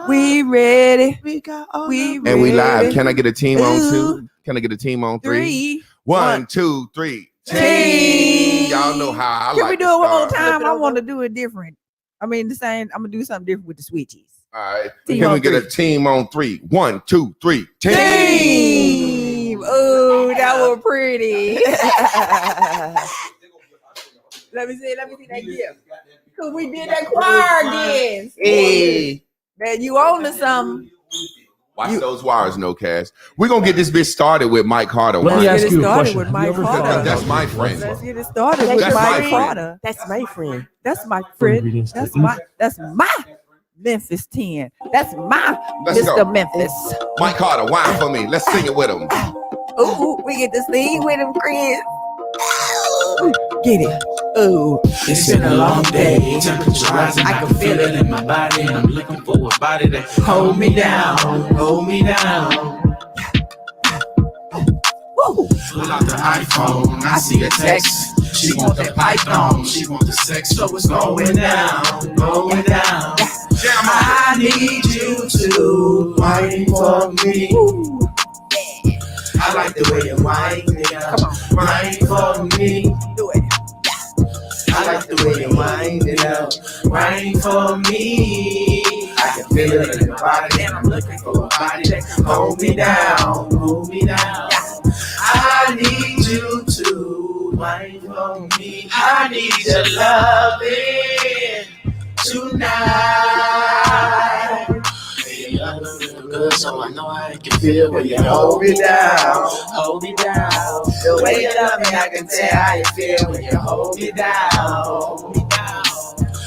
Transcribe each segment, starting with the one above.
We ready. We got We and we live. ready. Can I get a team on two? Can I get a team on three? 1, 2, 3. Team. Y'all know how I Can like we do to it one more start. time? I want to do it different. I mean, the same. I'm gonna do something different with the switches. All right. Team Can on we get a three. team on 3? 1, 2, 3. Team. Oh, that was pretty. Let me see that gift. Cause we did that choir again. Hey. Man, you own to something. Watch those wires, no cash. We're gonna get this bitch started with Mike Carter. Let me Let's ask get it you a started question. with Have Mike you ever Carter. thought That's about- my friend. Let's get it started with That's my Mike friend. Carter. That's my friend. That's my friend. That's my Memphis 10. That's my Let's Mr. go. Memphis. Mike Carter, wine for me. Let's sing it with him. Ooh, we get to sing with him, Chris. Get it. Ooh. It's been a long day, temperature rising, I can feel it in my body. I'm looking for a body that hold me down, hold me down. Woo. Pull out the iPhone, I see a text. She want that python, she want the sex, so it's going down, going down. I need you to whine for me. I like the way you whine me up, whine for me. Do it. I like the way you wind it up, wind for me. I can feel it in my body, and I'm looking for a body that can hold me down, hold me down. I need you to wind for me. I need your loving tonight. Baby, I know you good, so I know I can feel when you hold me down, hold me down. The way you love me, I can tell how you feel when you hold me down, hold me down.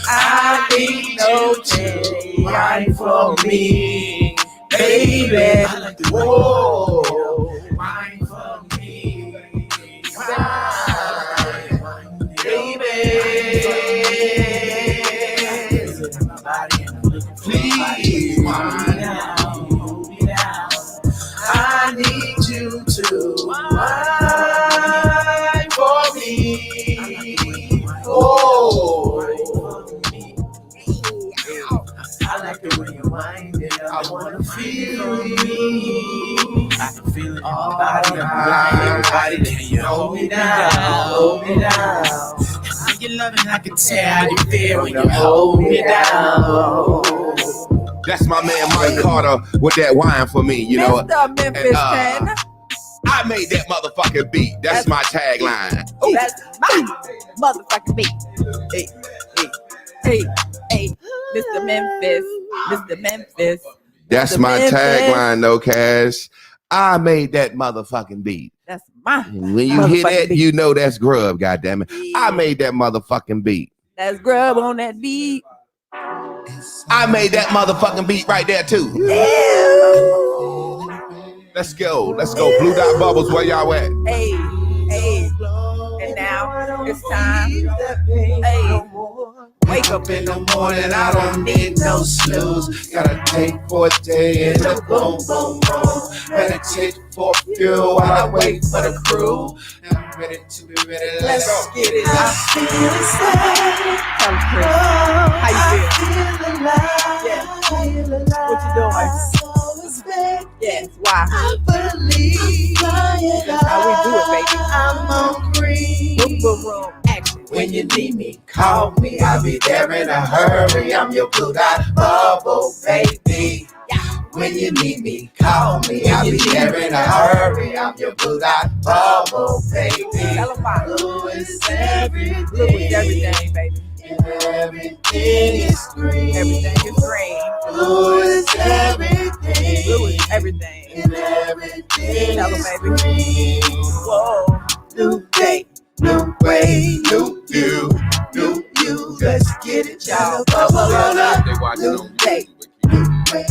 I need you to wine for me, baby. Whoa, wine for me, wine, baby. Please wine down, hold me down. I need you to wine for me. Oh, I like the way you wind it up. I wanna feel me. I can feel it in my body. Everybody, can you hold me down? Hold me down. How you loving? I can tell how you feel when you hold me down. That's my man Mike Carter with that wine for me, you know. Mr. Memphis 10. I made that motherfucking beat. That's my tagline. Oh, that's my motherfucking beat. Hey, hey, hey, hey, Mr. Memphis, Mr. Memphis. That's Mr. my Memphis. tagline, no cash. I made that motherfucking beat. That's my. When you hear motherfucking that, beat. you know that's grub, goddammit. I made that motherfucking beat. That's grub on that beat. I made that motherfucking beat right there too. Ew. Let's go. Let's go. Blue Dot Bubbles, where y'all at? Hey, hey. And now it's time. Hey. Wake up in the morning, I don't need no snooze. Gotta take for a day in the boom, boom, boom. Meditate for fuel while I wait for the crew. And I'm ready to be ready. Let's get it. Tell Chris, how you feel? Yeah. What you doing? Yes, why? That's how we do it, baby. I'm on green. Boom, boom, boom. Action. When you need me, call me. I'll be there in a hurry. I'm your blue dot bubble, baby. When you need me, call me. I'll be there in a hurry. I'm your blue dot bubble, baby. Tell them why. Blue is everything. Blue is everything, baby. And everything is green. Everything is green. Blue is everything. Blue is everything. And everything Tell 'em, is baby. green. Whoa. New day, new way, new you, new you. Let's get it, y'all. Bubble on up. New day, new way,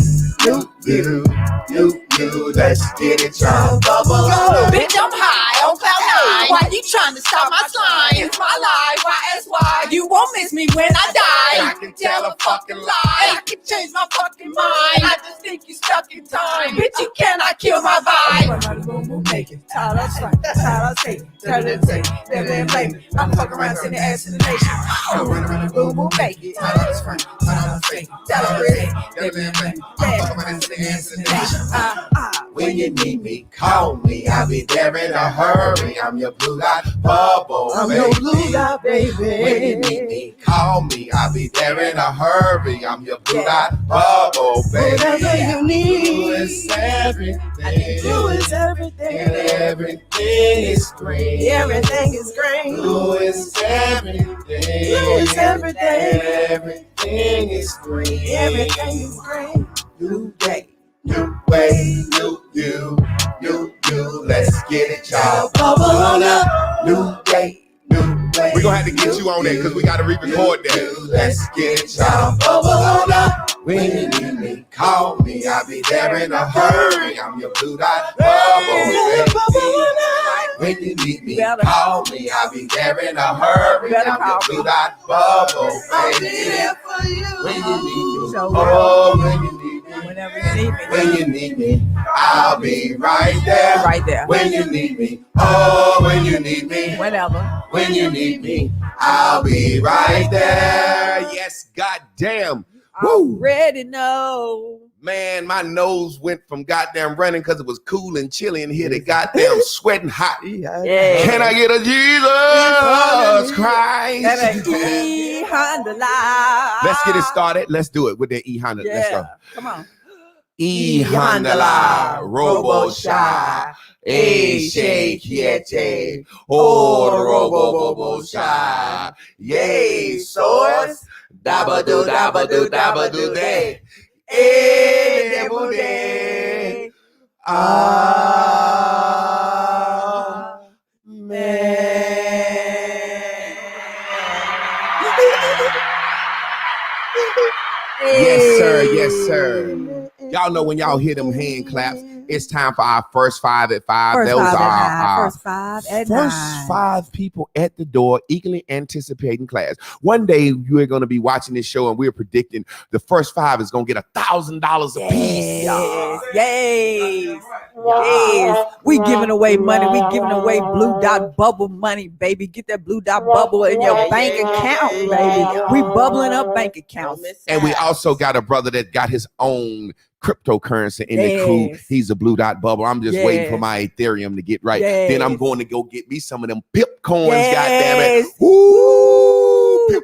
new you, new you. Let's get it, y'all. Bubble on up. Bitch, I'm high on cloud mind. Why you trying to stop my slime? It's my life, why you won't miss me when I die. I can tell a fucking lie. I can change my fucking mind. I just think you stuck in time. Bitch, you cannot kill my vibe. Boom, boom, make it. Tired of strike, tired of take, tired of take, never blame me. I'm fucking around, sending ass to the nation. Boom, boom, make it. Tired of strike, tired of take, tired of take, never blame me. I'm fucking around, sending ass to the nation. When you need me, call me. I'll be there in a hurry. I'm your blue dot bubble, I'm baby. your blue dot, baby. When you need me, call me. I'll be there in a hurry. I'm your blue dot bubble, baby. Whatever you need. You is everything. You is everything. And everything is green. Everything is great. You is everything. You is everything. And everything is green. Everything is great. New day, new way, new you. Let's get it, y'all. Bubble on up. New day, new way. We're gonna have to get you on that because we gotta re-record that. Let's get it, y'all. Bubble on up. When you need me, call me. I'll be there in a hurry. I'm your blue dot bubble, baby. When you need me, call me. I'll be there in a hurry. I'm your blue dot bubble, I'll be baby. there for you. When you need me, So oh, when you need me, whenever you need me. when you need me, I'll be right there. Right there. When you need me, oh, when you need me, Whenever. when you need me, I'll be right there. Yes, goddamn. Woo. Already know. Man, my nose went from goddamn running because it was cool and chilly in here to goddamn sweating hot. Yeah. Can I get a Jesus Christ? That ain't E Honda Live. Let's get it started. Let's do it with the E Honda. Let's go. Yeah. Come on. E Honda La, Robo Shy, A Shake Yete, Oh Robo Shy, Yay Source, Dabba do day, Eh Debu day, Yes, sir. Yes, sir. Y'all know when y'all hear them hand claps, it's time for our first five at five. First Those five are at nine. our First five at first nine. 5 people at the door, eagerly anticipating class. One day you are going to be watching this show, and we're predicting the first 5 is going to get $1,000 a piece. Y'all. Yes. Yes. We giving away money. We giving away blue dot bubble money, baby. Get that blue dot bubble in your bank account, baby. We bubbling up bank accounts. And we also got a brother that got his own cryptocurrency in the crew. Yes. He's a blue dot bubble. I'm just waiting for Yes. my Ethereum to get right. Yes. Then I'm going to go get me some of them pip coins. Yes. Goddamn it! Woo!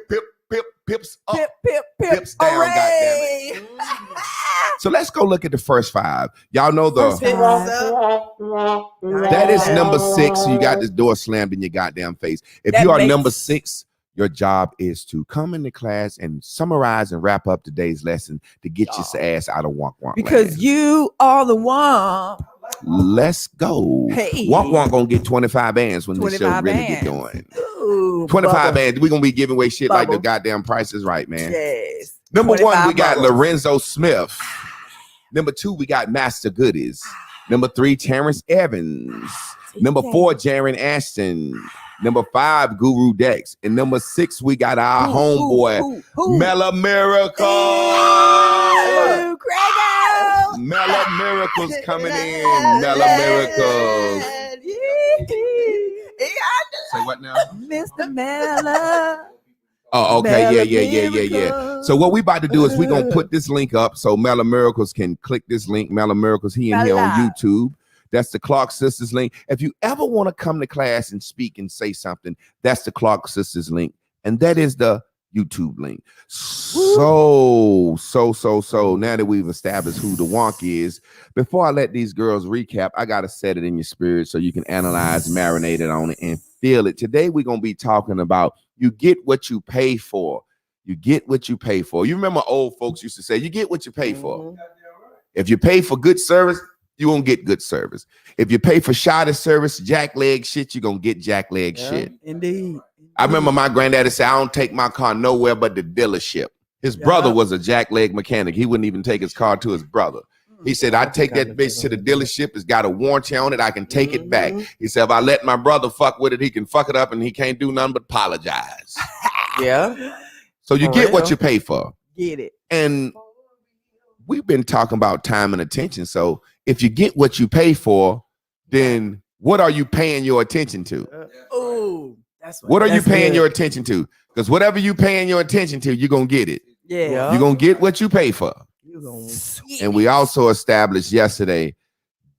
Pips up. Pip. Pips down, Hooray. So let's go look at the first 5. Y'all know First the five. that is number 6. So you got this door slammed in your goddamn face. If That you are makes- number 6, your job is to come into class and summarize and wrap up today's lesson to get your ass out of Wonk Wonk Because land. you are the one. Let's go. Hey. Wonk Wonk gonna get 25 bands when this show 25 really bands. get going. Ooh, 25 bubble. bands. We're gonna be giving away shit like the Bubble. goddamn Price is Right, man. Yes. Number 1, 25 we got bubbles. Lorenzo Smith. Number 2, we got Master Goodies. Number 3, Terrence Evans. Number 4, Jaron Ashton. Number 5, Guru Dex. And number 6, we got our homeboy, Mela Miracle. Ooh, Grego. Mela Miracles coming in. Mela Miracles. Say what now? Mr. Mela. Oh, okay. Mela Yeah. Miracle. So what we about to do is we're gonna put this link up so Mela Miracles can click this link. Mela Miracles, he in here on Mela. YouTube. That's the Clark Sisters link. If you ever want to come to class and speak and say something, that's the Clark Sisters link. And that is the YouTube link. So now that we've established who the Wonk is, before I let these girls recap, I gotta set it in your spirit so you can analyze, marinate it on it, and feel it. Today we're gonna be talking about you get what you pay for. You get what you pay for. You remember old folks used to say, you get what you pay for. If you pay for good service, you won't get good service. If you pay for shoddy service, jackleg shit, you're gonna get jackleg shit. Indeed. I remember my granddaddy said, I don't take my car nowhere but the dealership. His brother was a jackleg mechanic. He wouldn't even take his car to his brother. He said, I take that bitch to the dealership. It's got a warranty on it. I can take it back. He said, if I let my brother fuck with it, he can fuck it up and he can't do nothing but apologize. Yeah. So you get what you pay for. Get it. And we've been talking about time and attention. So if you get what you pay for, then what are you paying your attention to? Ooh, What are you paying your attention to? Because whatever you paying your attention to, you're going to get it. Yeah. You're going to get what you pay for. And we also established yesterday,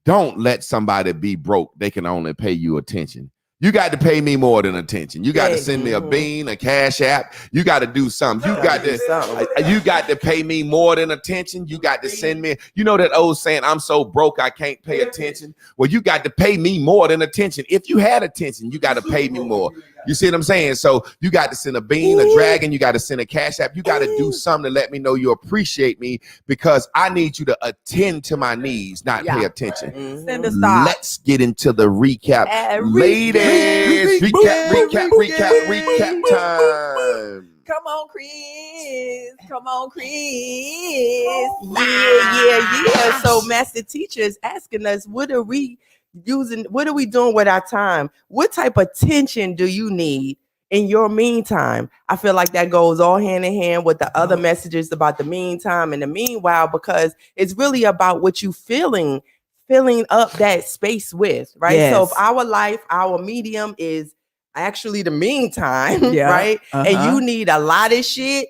don't let somebody be broke. They can only pay you attention. You got to pay me more than attention. You got to send me a bean, a cash app. You got to do something. You got to pay me more than attention. You got to send me, you know that old saying, I'm so broke I can't pay attention. Well, you got to pay me more than attention. If you had attention, you got to pay me more. You see what I'm saying? So you got to send a bean, a dragon. You got to send a cash app. You got to do something to let me know you appreciate me, because I need you to attend to my needs, not pay attention. Send a stop. Let's get into the recap. Ladies, recap time. Come on, Chris. Come on, Chris. Yeah. So master teacher is asking us, what are we using? What are we doing with our time? What type of attention do you need in your meantime? I feel like that goes all hand in hand with the other messages about the meantime and the meanwhile, because it's really about what you filling up that space with, right? Yes. So if our life, our medium is actually the meantime, right? And you need a lot of shit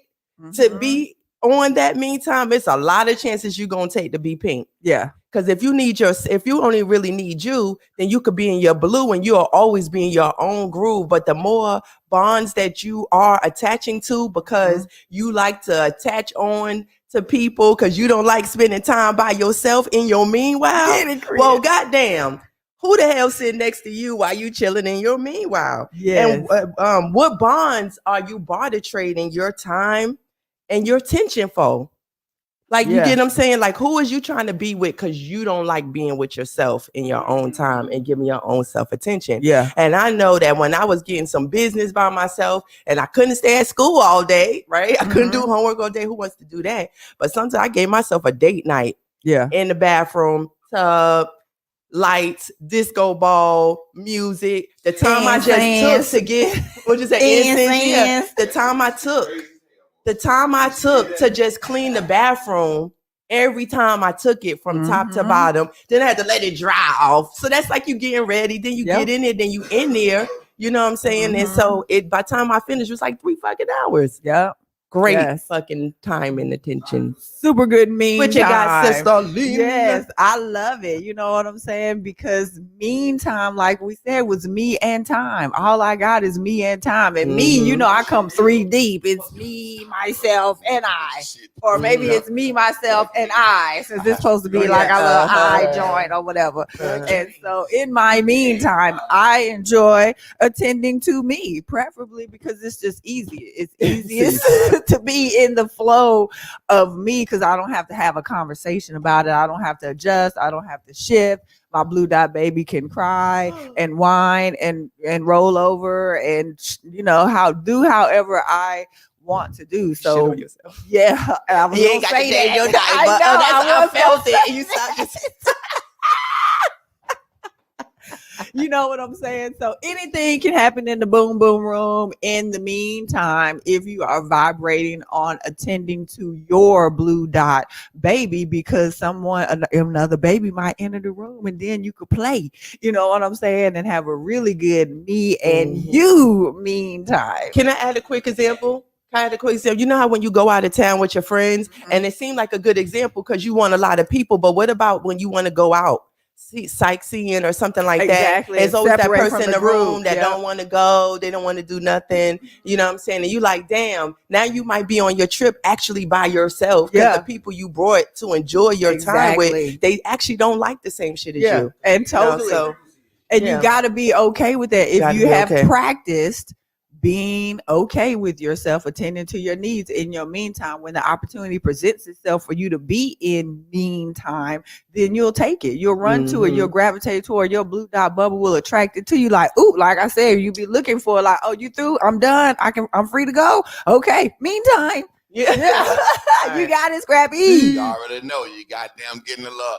to be on that meantime, it's a lot of chances you're gonna take to be pink. Yeah. Because if you only really need you, then you could be in your blue and you'll always be in your own groove. But the more bonds that you are attaching to, because you like to attach on to people, because you don't like spending time by yourself in your meanwhile. Well, goddamn, who the hell sitting next to you while you chilling in your meanwhile? Yes. And what bonds are you barter trading your time and your attention for? Like, you get what I'm saying? Like, who is you trying to be with because you don't like being with yourself in your own time and giving your own self attention? Yeah. And I know that when I was getting some business by myself and I couldn't stay at school all day, right? I couldn't do homework all day. Who wants to do that? But sometimes I gave myself a date night in the bathroom, tub, lights, disco ball, music. The time I just took to get, what you say, incense? Yeah. The time I took to just clean the bathroom, every time I took it from top to bottom, then I had to let it dry off. So that's like you getting ready, then you get in it, then you in there, you know what I'm saying? And so by the time I finished, it was like 3 fucking hours. Yep. Great fucking time and attention. Super good mean What you got, time. Sister Lena? Yes, I love it. You know what I'm saying? Because meantime, like we said, was me and time. All I got is me and time. And me, you know, I come 3 deep. It's me, myself, and I. Or maybe it's me, myself, and I, since it's supposed to be like a little I joint or whatever. And so in my meantime, I enjoy attending to me, preferably because it's just easy. It's easiest to be in the flow of me, because I don't have to have a conversation about it. I don't have to adjust. I don't have to shift. My blue dot baby can cry and whine and roll over and, you know, however I want to do. So yeah, I was You ain't got to change your diet, but I felt it. And you started. You know what I'm saying? So anything can happen in the boom boom room in the meantime if you are vibrating on attending to your blue dot baby, because another baby might enter the room and then you could play, you know what I'm saying, and have a really good me and you meantime. Can I add a quick example? You know how when you go out of town with your friends and it seemed like a good example because you want a lot of people, but what about when you want to go out? Sightseeing or something like that. There's always that person in the room that don't want to go, they don't want to do nothing, you know what I'm saying? And you like, damn, now you might be on your trip actually by yourself, because the people you brought to enjoy your time with, they actually don't like the same shit as you. And totally. You know, you got to be okay with that. If you have practiced being okay with yourself, attending to your needs in your meantime, when the opportunity presents itself for you to be in meantime, then you'll take it. You'll run to it. You'll gravitate toward your blue dot bubble will attract it to you. Like, ooh, like I said, you be looking for like, oh, you through? I'm done. I'm free to go. Okay. Meantime, Yeah. You got it, Scrappy. You already know you goddamn getting a little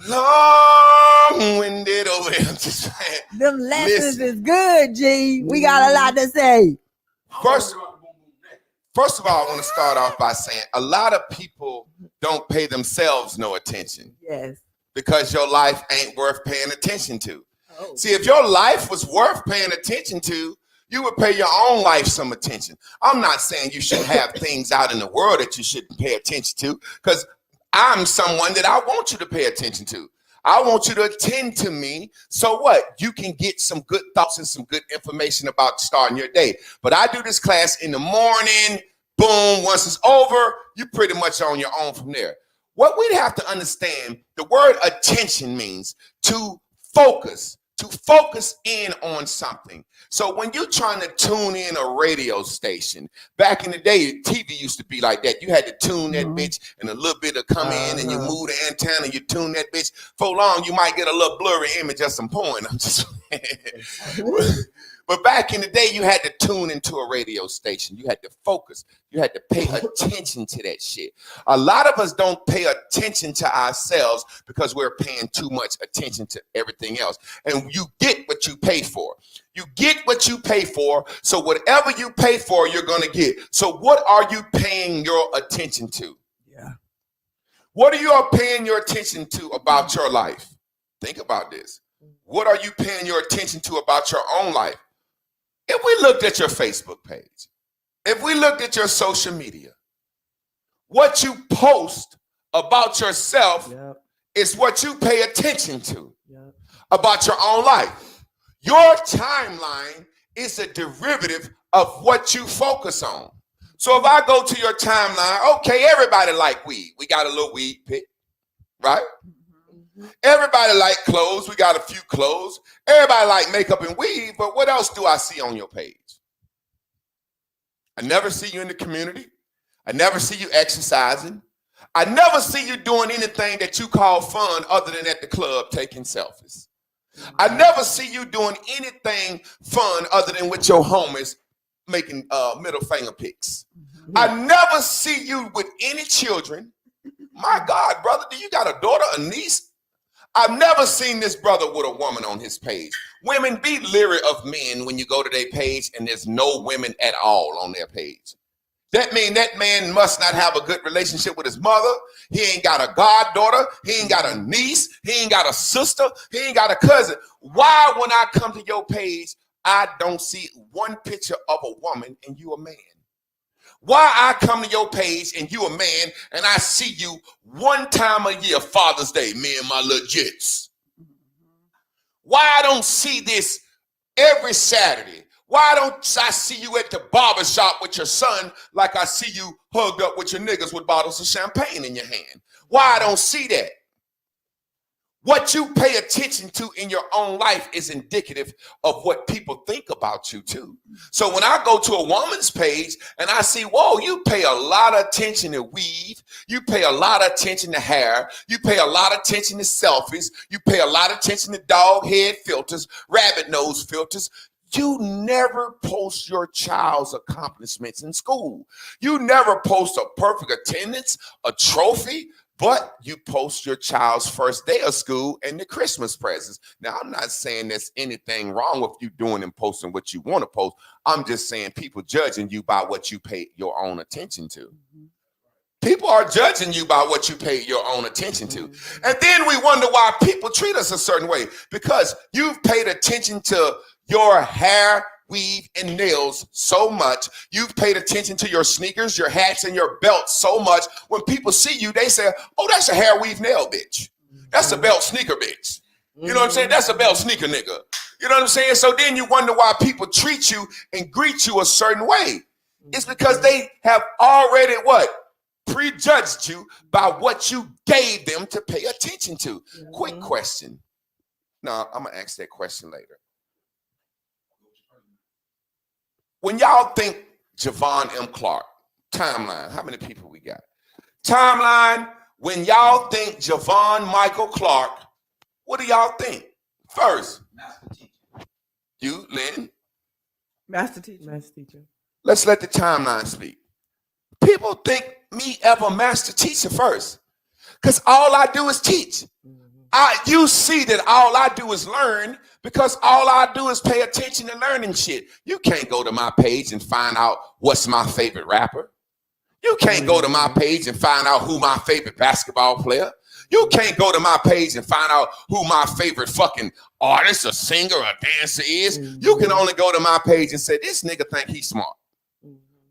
long-winded over there. I'm just saying. Them lessons Listen. is good, G. We got a lot to say. First of all, I want to start off by saying a lot of people don't pay themselves no attention Yes. because your life ain't worth paying attention to. Oh. See, if your life was worth paying attention to, you would pay your own life some attention. I'm not saying you should have things out in the world that you shouldn't pay attention to, because I'm someone that I want you to pay attention to. I want you to attend to me. So what? You can get some good thoughts and some good information about starting your day. But I do this class in the morning. Boom. Once it's over, you're pretty much on your own from there. What we'd have to understand, the word attention means to focus in on something. So when you're trying to tune in a radio station, back in the day, TV used to be like that. You had to tune that bitch and a little bit of come in and you move the antenna, you tune that bitch. For long, you might get a little blurry image of some porn. I'm just But back in the day, you had to tune into a radio station. You had to focus. You had to pay attention to that shit. A lot of us don't pay attention to ourselves because we're paying too much attention to everything else. And you get what you pay for. You get what you pay for. So whatever you pay for, you're going to get. So what are you paying your attention to? Yeah. What are you paying your attention to about your life? Think about this. What are you paying your attention to about your own life? If we looked at your Facebook page, if we looked at your social media, what you post about yourself is what you pay attention to about your own life. Your timeline is a derivative of what you focus on. So if I go to your timeline, okay, everybody like weed. We got a little weed pit, right? Everybody like clothes. We got a few clothes. Everybody like makeup and weave, but what else do I see on your page? I never see you in the community. I never see you exercising. I never see you doing anything that you call fun other than at the club taking selfies. I never see you doing anything fun other than with your homies making middle finger pics. I never see you with any children. My God, brother, do you got a daughter, a niece? I've never seen this brother with a woman on his page. Women, be leery of men when you go to their page and there's no women at all on their page. That means that man must not have a good relationship with his mother. He ain't got a goddaughter. He ain't got a niece. He ain't got a sister. He ain't got a cousin. Why, when I come to your page, I don't see one picture of a woman and you a man? Why I come to your page and you a man and I see you one time a year, Father's Day, me and my little jits? Why I don't see this every Saturday? Why don't I see you at the barbershop with your son like I see you hugged up with your niggas with bottles of champagne in your hand? Why I don't see that? What you pay attention to in your own life is indicative of what people think about you too. So when I go to a woman's page and I see, whoa, you pay a lot of attention to weave, you pay a lot of attention to hair, you pay a lot of attention to selfies, you pay a lot of attention to dog head filters, rabbit nose filters. You never post your child's accomplishments in school. You never post a perfect attendance, a trophy, but you post your child's first day of school and the Christmas presents. Now, I'm not saying there's anything wrong with you doing and posting what you want to post. I'm just saying people judging you by what you pay your own attention to. People are judging you by what you pay your own attention to. And then we wonder why people treat us a certain way, because you've paid attention to your hair, weave, and nails so much. You've paid attention to your sneakers, your hats, and your belt so much. When people see you, they say, oh, that's a hair, weave, nail bitch. That's a belt sneaker bitch. You know what I'm saying? That's a belt sneaker nigga. You know what I'm saying? So then you wonder why people treat you and greet you a certain way. It's because they have already what? Prejudged you by what you gave them to pay attention to. Quick question. No, I'm going to ask that question later. When y'all think Javon M. Clark, timeline, how many people we got? Timeline, when y'all think Javon Michael Clark, what do y'all think? First, you, Lynn? Master teacher. Let's let the timeline speak. people think me ever master teacher first, because all I do is teach. You see that all I do is learn, because all I do is pay attention to learning shit. You can't go to my page and find out what's my favorite rapper. You can't go to my page and find out who my favorite basketball player. You can't go to my page and find out who my favorite fucking artist, a singer, a dancer is. You can only go to my page and say, this nigga think he's smart.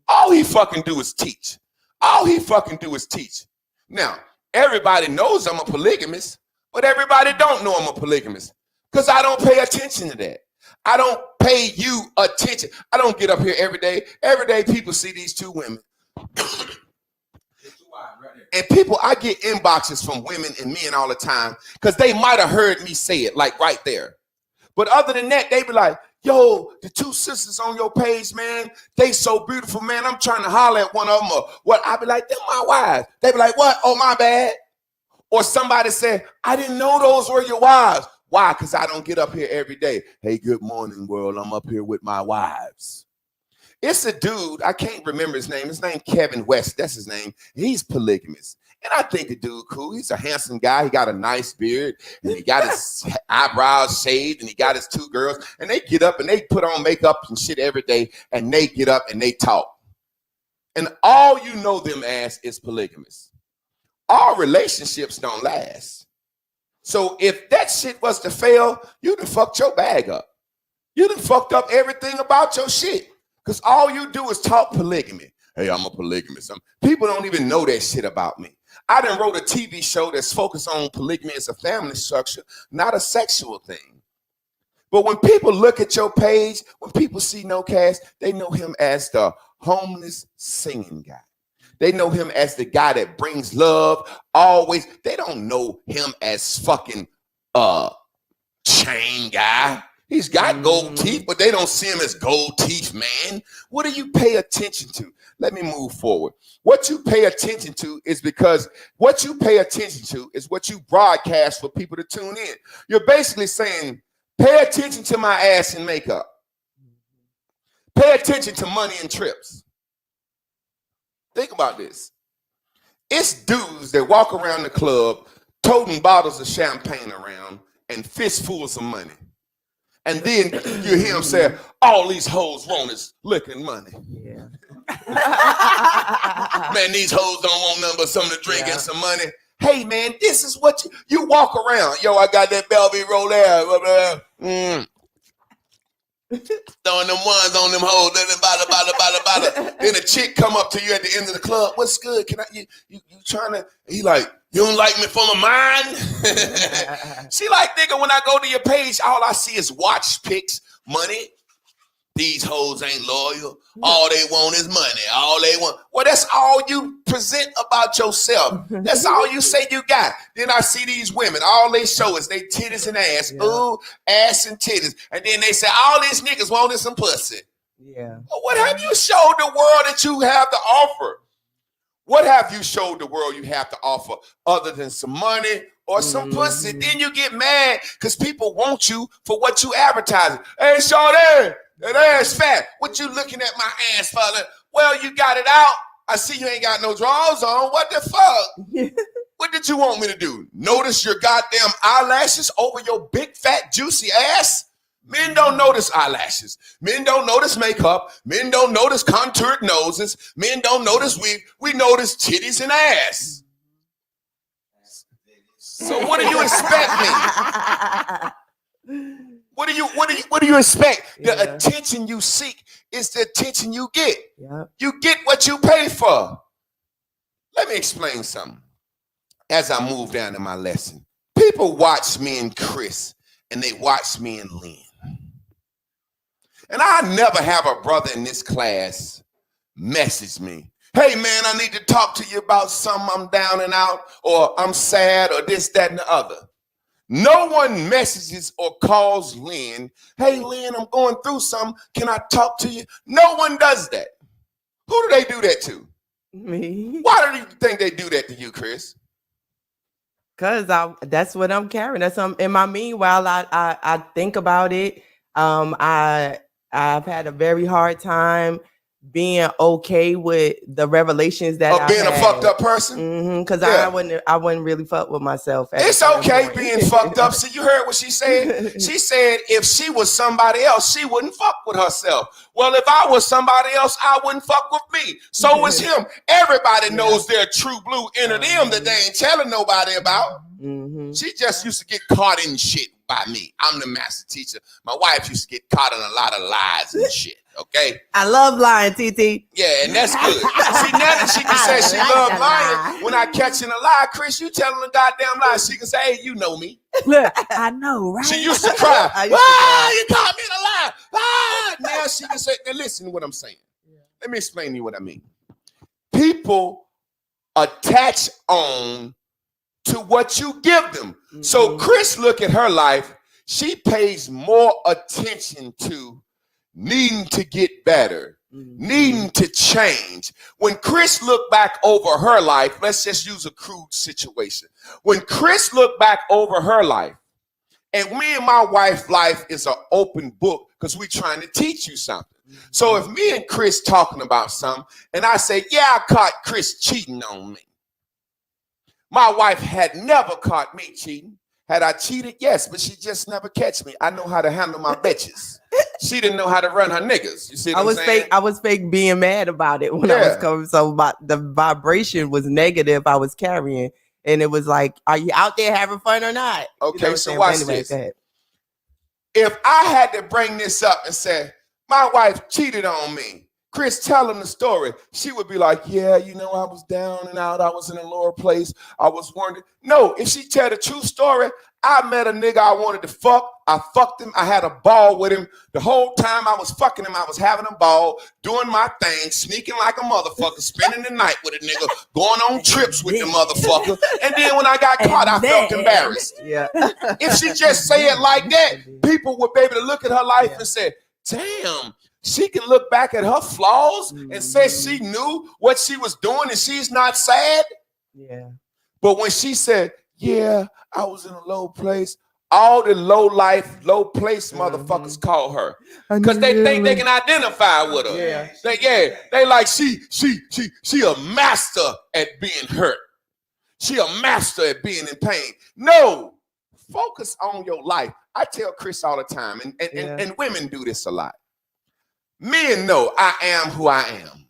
All he fucking do is teach. All he fucking do is teach. Now, everybody knows I'm a polygamist, but everybody don't know I'm a polygamist, because I don't pay attention to that. I don't pay you attention. I don't get up here every day. Every day people see these two women. And people, I get inboxes from women and men all the time, because they might have heard me say it, like right there. But other than that, they be like, yo, the two sisters on your page, man, they so beautiful, man. I'm trying to holler at one of them. Or what? I be like, they're my wives. They be like, what? Oh, my bad. Or somebody said, I didn't know those were your wives. Why? Because I don't get up here every day. Hey, good morning, world. I'm up here with my wives. It's a dude, I can't remember his name. His name Kevin West, that's his name. He's polygamous. And I think the dude cool. He's a handsome guy. He got a nice beard, and he got his eyebrows shaved, and he got his two girls. And they get up and they put on makeup and shit every day, and they get up and they talk. And all you know them as is polygamous. All relationships don't last. So if that shit was to fail, you done fucked your bag up. You done fucked up everything about your shit. Because all you do is talk polygamy. Hey, I'm a polygamist. People don't even know that shit about me. I done wrote a TV show that's focused on polygamy as a family structure, not a sexual thing. But when people look at your page, when people see No Cash, they know him as the homeless singing guy. They know him as the guy that brings love always. They don't know him as fucking chain guy. He's got gold teeth, but they don't see him as gold teeth, man. What do you pay attention to? Let me move forward. What you pay attention to is because what you pay attention to is what you broadcast for people to tune in. You're basically saying, pay attention to my ass and makeup. Pay attention to money and trips. Think about this. It's dudes that walk around the club toting bottles of champagne around and fistfuls of money. And then you hear him say, all these hoes want is liquor and money. Yeah. Man, these hoes don't want nothing but something to drink and some money. Hey, man, this is what you walk around. Yo, I got that Bellevue roll there. Throwing them ones on them hoes. Then a chick come up to you at the end of the club. What's good? Can I? You trying to? He like, you don't like me for my mind? She like, nigga, when I go to your page, all I see is watch pics, money. These hoes ain't loyal. All they want is money. All they want. Well, that's all you present about yourself. That's all you say you got. Then I see these women. All they show is they titties and ass. Yeah. Ooh, ass and titties. And then they say, all these niggas wanted some pussy. Yeah. Well, what have you showed the world that you have to offer? What have you showed the world you have to offer other than some money or some pussy? Then you get mad because people want you for what you advertising. Hey, shorty, that ass fat. What you looking at my ass for? Well, you got it out. I see you ain't got no drawers on. What the fuck? What did you want me to do? Notice your goddamn eyelashes over your big, fat, juicy ass? Men don't notice eyelashes. Men don't notice makeup. Men don't notice contoured noses. Men don't notice weave. We notice titties and ass. So what do you expect me? What do you expect? The attention you seek is the attention you get. Yep. You get what you pay for. Let me explain something. As I move down to my lesson, people watch me and Chris, and they watch me and Lynn. And I never have a brother in this class message me. Hey, man, I need to talk to you about something. I'm down and out, or I'm sad, or this, that, and the other. No one messages or calls Lynn. Hey, Lynn, I'm going through something. Can I talk to you? No one does that. Who do they do that to? Me. Why do you think they do that to you, Chris? Cause that's what I'm carrying. That's in my meanwhile, I think about it. I've had a very hard time being okay with the revelations that I being had. a fucked up person. Because Yeah. I wouldn't really fuck with myself. It's okay being fucked up. See, you heard what she said? She said if she was somebody else, she wouldn't fuck with herself. Well, if I was somebody else, I wouldn't fuck with me. So is him. Everybody knows their true blue inner them that they ain't telling nobody about. She just used to get caught in shit by me. I'm the master teacher. My wife used to get caught in a lot of lies and shit. Okay. I love lying, TT. Yeah, and that's good. See, now that she can say she loved lying, when I catch in a lie, Chris, you telling a goddamn lie, she can say, hey, you know me. Look, I know, right? She used to cry. I used to cry. You caught me in a lie. Now she can say, now listen to what I'm saying. Let me explain to you what I mean. People attach on to what you give them. So Chris, look at her life. She pays more attention to needing to get better, needing to change. When Chris looked back over her life, let's just use a crude situation. When Chris looked back over her life, and me and my wife's life is an open book because we're trying to teach you something. So if me and Chris talking about something, and I say, yeah, I caught Chris cheating on me. My wife had never caught me cheating. Had I cheated? Yes, but she just never catch me. I know how to handle my bitches. She didn't know how to run her niggas. You see what I'm saying? I was fake being mad about it when I was coming. So the vibration was negative I was carrying. And it was like, are you out there having fun or not? Okay, you know so watch anyway, this. If I had to bring this up and say, my wife cheated on me, Chris telling the story, she would be like, yeah, you know, I was down and out. I was in a lower place. I was wondering. No, if she tell the true story, I met a nigga I wanted to fuck. I fucked him. I had a ball with him. The whole time I was fucking him, I was having a ball, doing my thing, sneaking like a motherfucker, spending the night with a nigga, going on trips with the motherfucker. And then when I got caught, I felt embarrassed. Yeah. If she just say it like that, people would be able to look at her life and say, damn, she can look back at her flaws and say she knew what she was doing and she's not sad. Yeah. But when she said, yeah, I was in a low place, all the low life, low place motherfuckers call her. Because they think they can identify with her. Yeah. They like she a master at being hurt. She a master at being in pain. No, focus on your life. I tell Chris all the time, and women do this a lot. Men know I am who I am.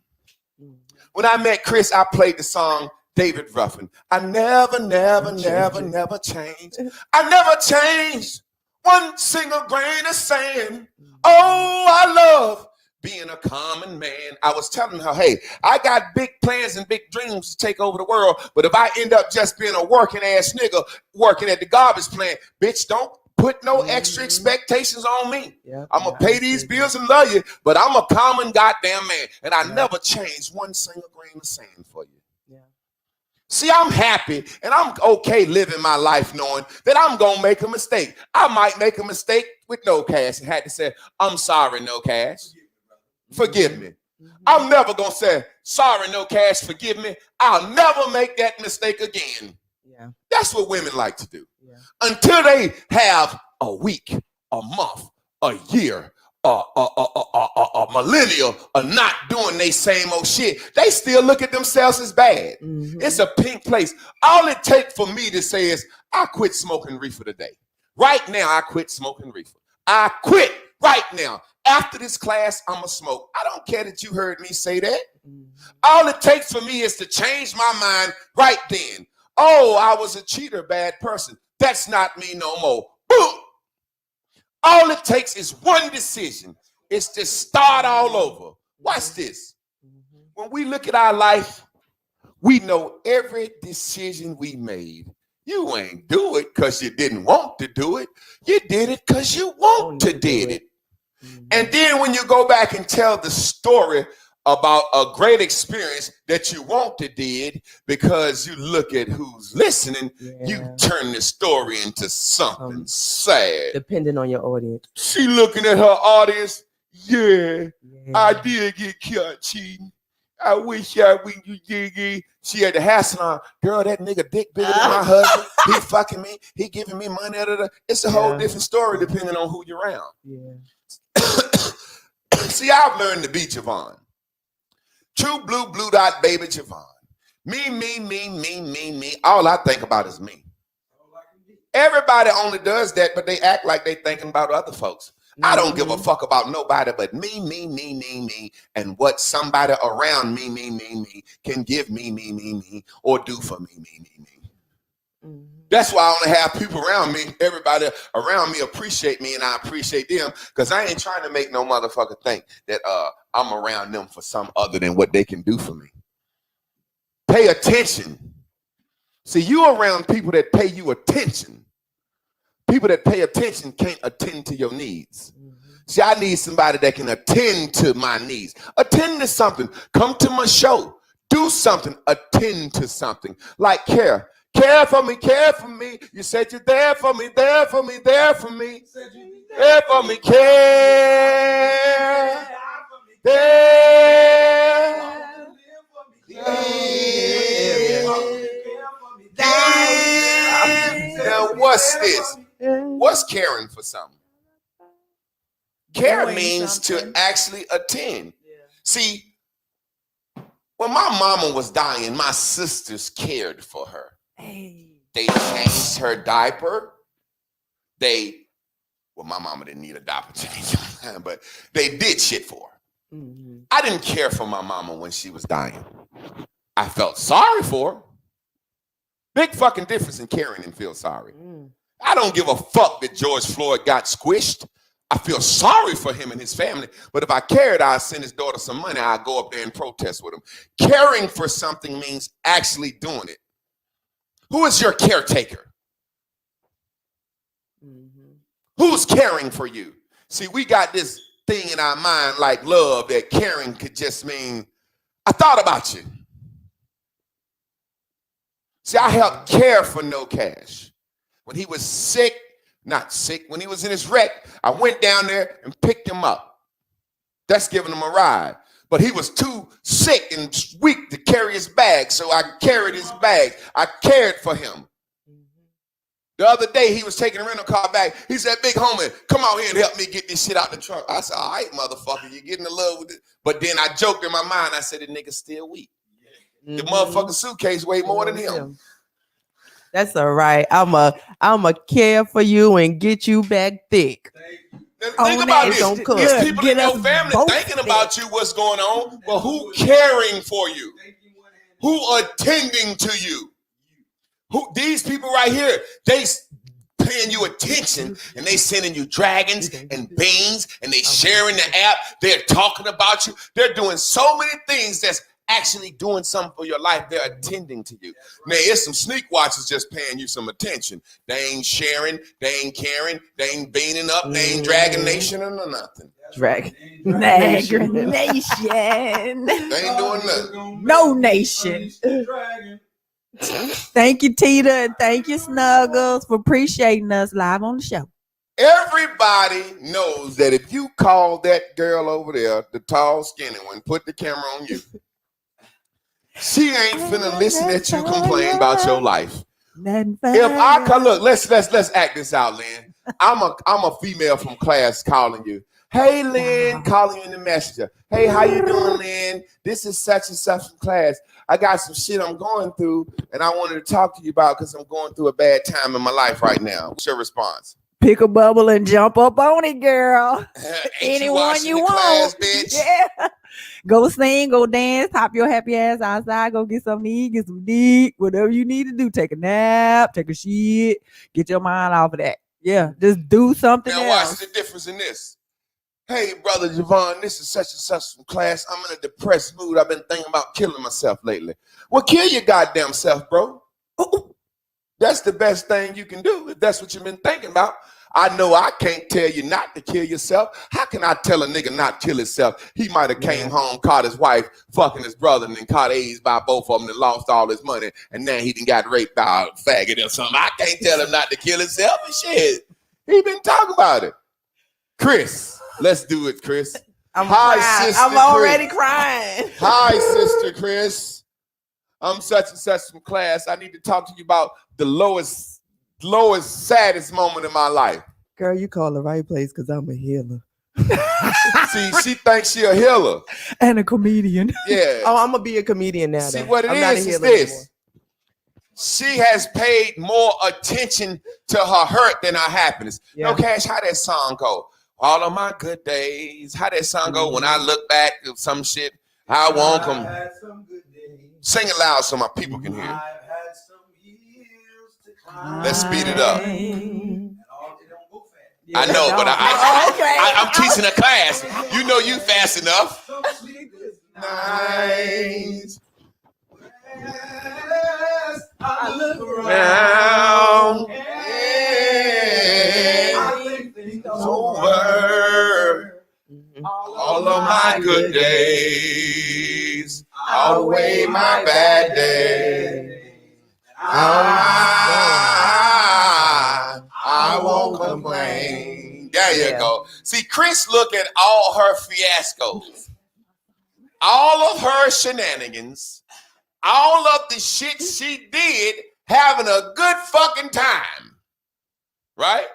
When I met Chris, I played the song David Ruffin. I never changed. I never changed one single grain of sand. Oh, I love being a common man. I was telling her, hey, I got big plans and big dreams to take over the world, but if I end up just being a working ass nigga working at the garbage plant, bitch, don't put no extra expectations on me. I'm gonna pay these bills and love you, but I'm a common goddamn man, and I never changed one single grain of sand for you. See, I'm happy and I'm okay living my life knowing that I'm gonna make a mistake. I might make a mistake with No Cash and had to say, I'm sorry, No Cash. Forgive me. I'm never gonna say, sorry, No Cash, forgive me. I'll never make that mistake again. That's what women like to do. Until they have a week, a month, a year, a millennial of not doing they same old shit, they still look at themselves as bad. It's a pink place. All it takes for me to say is, I quit smoking reefer today. Right now, I quit smoking reefer. I quit right now. After this class, I'ma smoke. I don't care that you heard me say that. All it takes for me is to change my mind right then. Oh, I was a cheater, bad person. That's not me no more. Boom. All it takes is one decision. It's to start all over. Watch this. When we look at our life, we know every decision we made. You ain't do it because you didn't want to do it. You did it because you want to did it. And then when you go back and tell the story about a great experience that you want to did, because you look at who's listening, you turn the story into something sad. Depending on your audience. She looking at her audience. I did get caught cheating. I wish I went you did. She had the hassle on. Girl, that nigga dick bigger than my husband. He fucking me. He giving me money. It's a whole different story depending on who you're around. See, I've learned to be Javon. True blue dot baby Javon. Me. All I think about is me. Everybody only does that, but they act like they thinking about other folks. I don't give a fuck about nobody but me, and what somebody around me can give me, or do for me. That's why I only have people around me. Everybody around me appreciate me, and I appreciate them, because I ain't trying to make no motherfucker think that I'm around them for some other than what they can do for me. Pay attention. See, you around people that pay you attention. People that pay attention can't attend to your needs. See, I need somebody that can attend to my needs. Attend to something. Come to my show. Do something. Attend to something. Like care. Care for me, care for me. You said you're there for me, there for me, there for me. There for me, care. There. Now, what's this? What's caring for something? Care means to actually attend. See, when my mama was dying, my sisters cared for her. They changed her diaper. Well, my mama didn't need a diaper change, but they did shit for her. I didn't care for my mama when she was dying. I felt sorry for her. Big fucking difference in caring and feel sorry. I don't give a fuck that George Floyd got squished. I feel sorry for him and his family. But if I cared, I'd send his daughter some money. I'd go up there and protest with him. Caring for something means actually doing it. Who is your caretaker? Who's caring for you? See, we got this thing in our mind like love, that caring could just mean, I thought about you. See, I helped care for No Cash. When he was sick, when he was in his wreck, I went down there and picked him up. That's giving him a ride. But he was too sick and weak to carry his bag, so I carried his bag. I cared for him. The other day, he was taking a rental car back. He said, big homie, come out here and help me get this shit out the trunk. I said, all right, motherfucker, you're getting in love with it. But then I joked in my mind, I said, the nigga's still weak. The motherfucking suitcase weighed more than him. That's all right. I'ma care for you and get you back thick. Think about this. There's people in your family thinking about you, what's going on, but who caring for you? Who attending to you? Who these people right here, they paying you attention, and they sending you dragons and beans, and they sharing the app. They're talking about you. They're doing so many things that's actually doing something for your life. They're attending to you. Now, it's some sneak watchers just paying you some attention. They ain't sharing, they ain't caring, they ain't beaning up, they ain't dragging nation or nothing. Nation. They ain't doing nothing. No nation. Thank you, Tita, and thank you, Snuggles, for appreciating us live on the show. Everybody knows that if you call that girl over there, the tall, skinny one, put the camera on you, she ain't finna listen at you complain about your life. If I call, look, let's act this out, Lynn. I'm a female from class calling you. Hey, Lynn, calling you in the messenger. Hey, how you doing, Lynn? This is such and such from class. I got some shit I'm going through, and I wanted to talk to you about because I'm going through a bad time in my life right now. What's your response? Pick a bubble and jump up on it, girl. Anyone you want. Class, bitch? Yeah. Go sing, go dance, hop your happy ass outside, go get something to eat, get some dick, whatever you need to do. Take a nap, take a shit, get your mind off of that. Yeah, just do something else. Now watch the difference in this. Hey, brother Javon, this is such and such from class. I'm in a depressed mood. I've been thinking about killing myself lately. Well, kill your goddamn self, bro. That's the best thing you can do if that's what you've been thinking about. I know I can't tell you not to kill yourself. How can I tell a nigga not to kill himself? He might have came home, caught his wife fucking his brother, and then caught AIDS by both of them and lost all his money, and now he done got raped by a faggot or something. I can't tell him not to kill himself and shit. He been talking about it. Chris, let's do it, Chris. Hi, sister. I'm already crying. Hi, sister Chris. I'm such and such from class. I need to talk to you about the lowest, saddest moment in my life. Girl, you call the right place because I'm a healer. See, she thinks she a healer. And a comedian. Yeah. Oh, I'm gonna be a comedian now. See, though. what it I'm not a is healer this. anymore. She has paid more attention to her hurt than her happiness. Yeah. No, Cash, how that song go? All of my good days. How that song go? When I look back at some shit, I want them. Sing it loud so my people can hear. Let's speed it up. I know, but I'm teaching a class. You know you fast enough. Nice. I look around. It's over. All of my good days outweigh my bad days. I won't complain. There you go. See, Chris, look at all her fiascos, all of her shenanigans, all of the shit she did, having a good fucking time, right?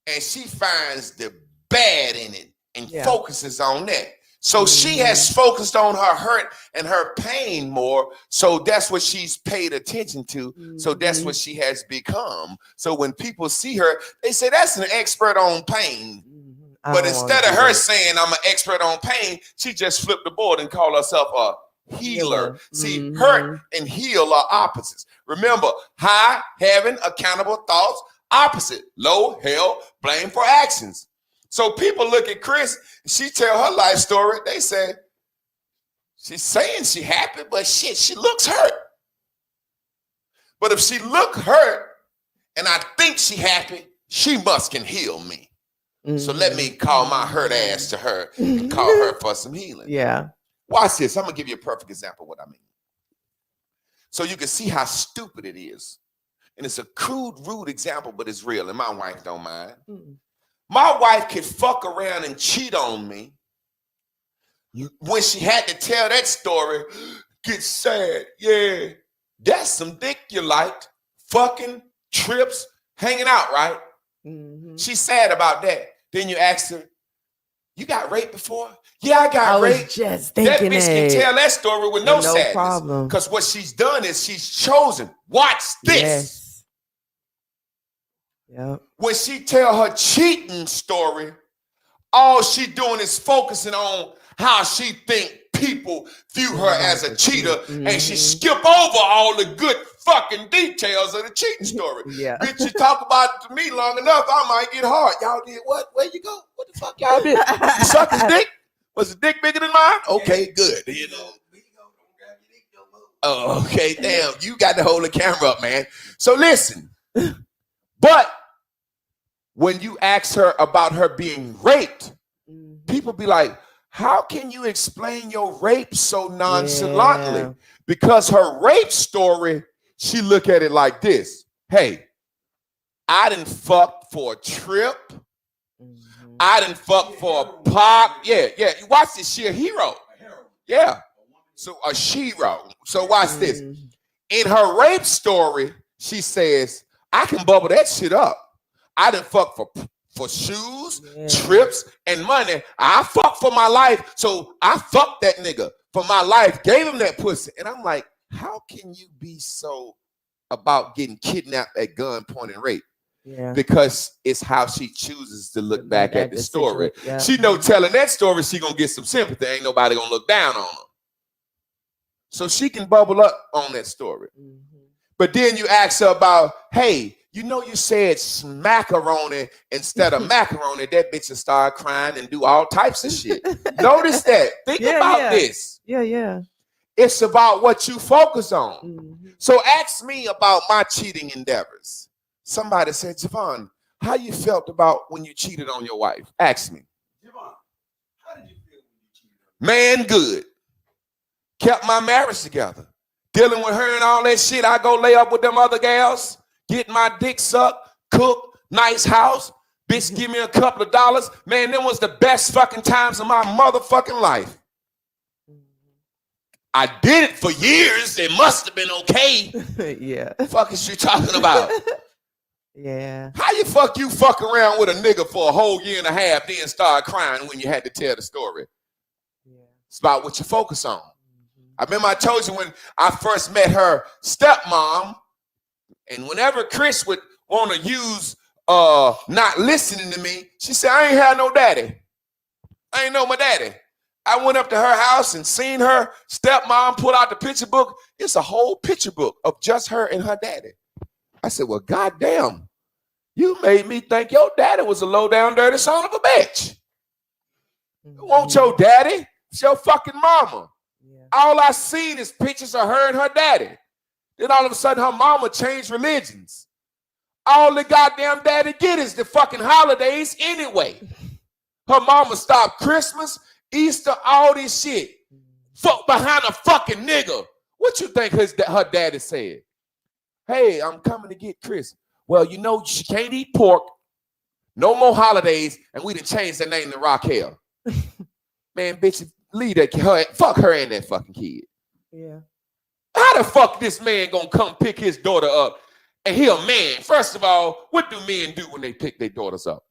And she finds the bad in it and focuses on that. So she has focused on her hurt and her pain more. So that's what she's paid attention to. So that's what she has become. So when people see her, they say that's an expert on pain. But instead of her saying I'm an expert on pain, she just flipped the board and called herself a healer. See, hurt and heal are opposites. Remember, high, having, accountable thoughts, opposite, low, hell, blame for actions. So people look at Chris, she tell her life story. They say, she's saying she happy, but shit, she looks hurt. But if she look hurt and I think she happy, she must can heal me. So let me call my hurt ass to her and call her for some healing. Yeah. Watch this. I'm going to give you a perfect example of what I mean. So you can see how stupid it is. And it's a crude, rude example, but it's real. And my wife don't mind. My wife could fuck around and cheat on me. When she had to tell that story, get sad. Yeah, that's some dick you liked. Fucking trips, hanging out, right? She's sad about that. Then you ask her, you got raped before? Yeah, I got raped. Just That thinking bitch can tell that story with no sadness. problem. Because what she's done is she's chosen. Watch this. Yes. Yep. When she tell her cheating story, all she doing is focusing on how she think people view her as a cheater, and she skip over all the good fucking details of the cheating story. Bitch, you talk about it to me long enough, I might get hard. Y'all did what? Where you go? What the fuck y'all did? You suck his dick? Was the dick bigger than mine? Okay, good. You know. Oh, okay, damn. You got to hold the camera up, man. So listen. But when you ask her about her being raped, people be like, how can you explain your rape so nonchalantly? Yeah. Because her rape story, she look at it like this. Hey, I done fucked for a trip. I done fucked for a pop. Yeah. You watch this. She a hero. Yeah. So a shero. So watch this. In her rape story, she says, I can bubble that shit up. I done fuck for shoes, trips, and money. I fuck for my life. So I fucked that nigga for my life, gave him that pussy. And I'm like, how can you be so about getting kidnapped at gunpoint and rape? Yeah. Because it's how she chooses to look back at the story. Yeah. She know telling that story, she gonna get some sympathy. Ain't nobody gonna look down on her. So she can bubble up on that story. But then you ask her about, hey, you know you said smackaroni instead of macaroni. That bitch will start crying and do all types of shit. Notice that. Think about this. Yeah. It's about what you focus on. So ask me about my cheating endeavors. Somebody said, Javon, how you felt about when you cheated on your wife? Ask me. Javon, how did you feel when you cheated on your wife? Man, good. Kept my marriage together. Dealing with her and all that shit. I go lay up with them other gals. Get my dick sucked, cook, nice house. Bitch, give me a couple of dollars. Man, them was the best fucking times of my motherfucking life. I did it for years. It must have been okay. Yeah. Fuck is you talking about? Yeah. How you fuck around with a nigga for a whole year and a half, then start crying when you had to tell the story? Yeah. It's about what you focus on. I remember I told you when I first met her stepmom, and whenever Chris would want to use not listening to me, she said, I ain't had no daddy. I ain't know my daddy. I went up to her house and seen her stepmom pull out the picture book. It's a whole picture book of just her and her daddy. I said, well, goddamn, you made me think your daddy was a low down dirty son of a bitch. It won't your daddy, it's your fucking mama. Yeah. All I seen is pictures of her and her daddy. Then all of a sudden her mama changed religions. All the goddamn daddy get is the fucking holidays anyway. Her mama stopped Christmas, Easter, all this shit. Fuck behind a fucking nigga. What you think her daddy said? Hey, I'm coming to get Chris. Well, you know she can't eat pork. No more holidays, and we done changed the name to Raquel. Man, bitch, leave that fuck her and that fucking kid. Yeah. How the fuck this man gonna come pick his daughter up? And he a man. First of all, what do men do when they pick their daughters up?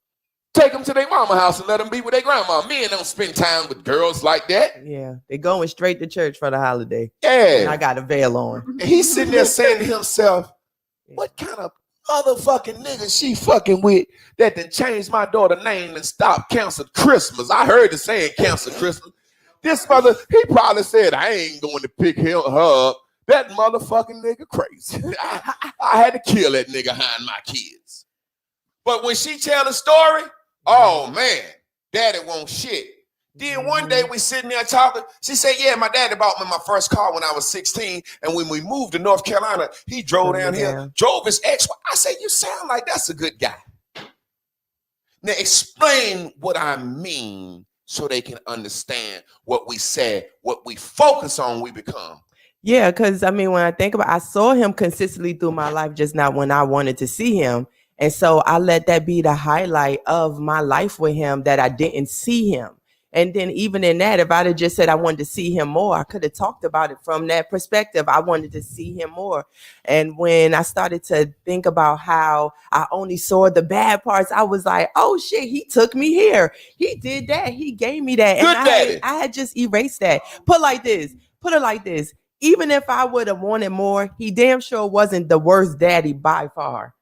Take them to their mama house and let them be with their grandma. Men don't spend time with girls like that. Yeah, they going straight to church for the holiday. Yeah. And I got a veil on. And he's sitting there saying to himself, what kind of motherfucking nigga she fucking with that done changed my daughter's name and stopped canceled Christmas? I heard the saying canceled Christmas. This mother, he probably said, I ain't going to pick her up. That motherfucking nigga crazy. I had to kill that nigga behind my kids. But when she tell the story, oh man, daddy won't shit. Then one day we sitting there talking. She said, yeah, my daddy bought me my first car when I was 16. And when we moved to North Carolina, he drove down here, drove his ex. I said, you sound like that's a good guy. Now explain what I mean so they can understand what we said, what we focus on, we become. Yeah, because I mean, when I think about it, I saw him consistently through my life, just not when I wanted to see him. And so I let that be the highlight of my life with him, that I didn't see him. And then even in that, if I'd have just said I wanted to see him more, I could have talked about it from that perspective. I wanted to see him more. And when I started to think about how I only saw the bad parts, I was like, oh shit, he took me here. He did that. He gave me that. And I had just erased that. Put it like this. Even if I would have wanted more, he damn sure wasn't the worst daddy by far,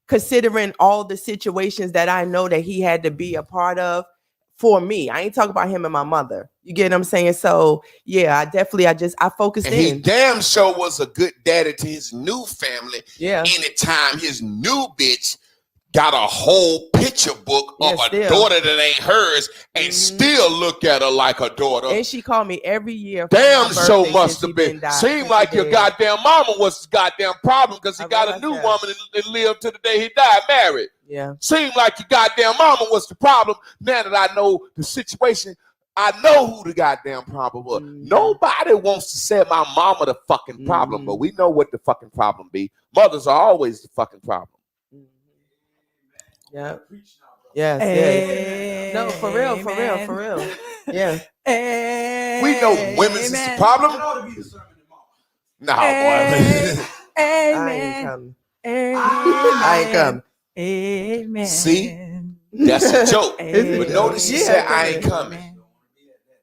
considering all the situations that I know that he had to be a part of for me. I ain't talking about him and my mother. You get what I'm saying? So yeah, I focused in. He damn sure was a good daddy to his new family. Yeah. Anytime his new bitch got a whole picture book of a daughter that ain't hers and still look at her like a daughter. And she called me every year. Damn sure must have been. Seemed like your goddamn mama was the goddamn problem because he got a new woman and lived to the day he died married. Yeah. Seemed like your goddamn mama was the problem. Now that I know the situation, I know who the goddamn problem was. Nobody wants to say my mama the fucking problem, but we know what the fucking problem be. Mothers are always the fucking problem. Yeah. Yes. No, for real. Yeah. We know women's is the problem. No, boy. I ain't coming. Amen. See? That's a joke. But notice she said, I ain't coming.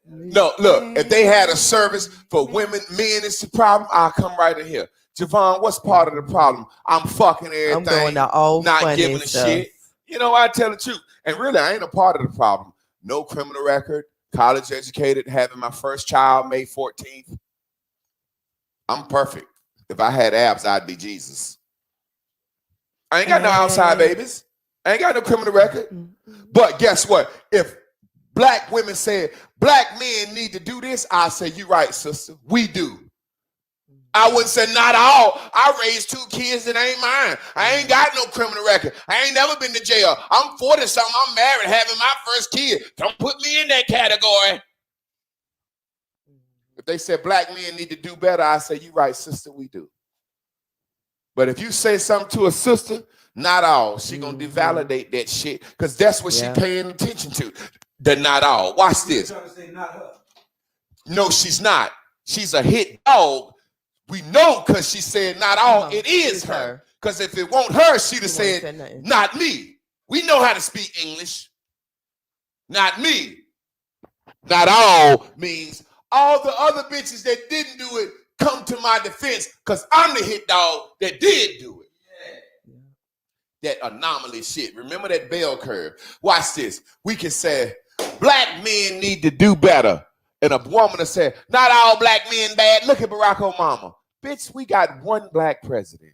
No, look, if they had a service for women, men is the problem, I'll come right in here. Javon, what's part of the problem? I'm fucking everything. I'm going to all not giving a shit. You know, I tell the truth. And really, I ain't a part of the problem. No criminal record, college educated, having my first child May 14th. I'm perfect. If I had abs, I'd be Jesus. I ain't got no outside babies. I ain't got no criminal record. But guess what? If black women said, black men need to do this, I say, you right, sister. We do. I wouldn't say not all. I raised 2 kids that ain't mine. I ain't got no criminal record. I ain't never been to jail. I'm 40-something. I'm married, having my first kid. Don't put me in that category. If they said black men need to do better, I say, you right, sister, we do. But if you say something to a sister, not all. She gonna devalidate that shit because that's what she paying attention to. The not all. Watch this. Trying to say not her. No, she's not. She's a hit dog. We know because she said not all. It is her. Because if it weren't her, she'd have She wouldn't said, nothing. not me. We know how to speak English. Not me. Not all means all the other bitches that didn't do it come to my defense because I'm the hit dog that did do it. That anomaly shit. Remember that bell curve. Watch this. We can say black men need to do better. And a woman will say, not all black men bad. Look at Barack Obama. Bitch, we got one black president.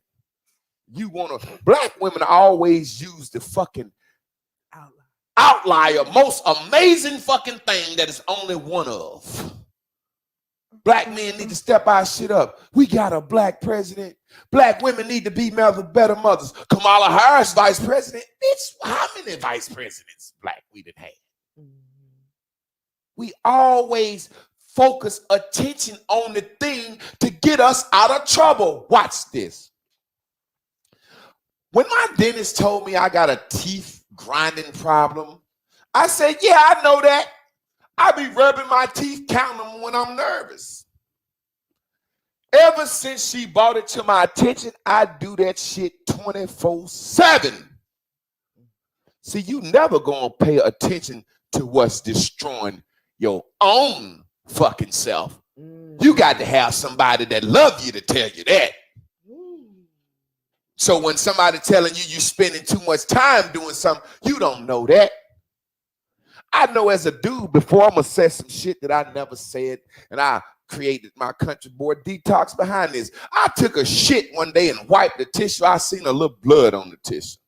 You want to, black women always use the fucking outlier, most amazing fucking thing that is only one of. Black men need to step our shit up. We got a black president. Black women need to be better mothers. Kamala Harris, vice president. Bitch, how many vice presidents black we done had? We always focus attention on the thing to get us out of trouble. Watch this. When my dentist told me I got a teeth grinding problem, I said, yeah, I know that. I be rubbing my teeth, counting them when I'm nervous. Ever since she brought it to my attention, I do that shit 24/7. See, you never gonna pay attention to what's destroying your own fucking self. You got to have somebody that love you to tell you that. So when somebody telling you you spending too much time doing something, you don't know that. I know as a dude, before I'm gonna say some shit that I never said, and I created my country board detox behind this. I took a shit one day and wiped the tissue. I seen a little blood on the tissue.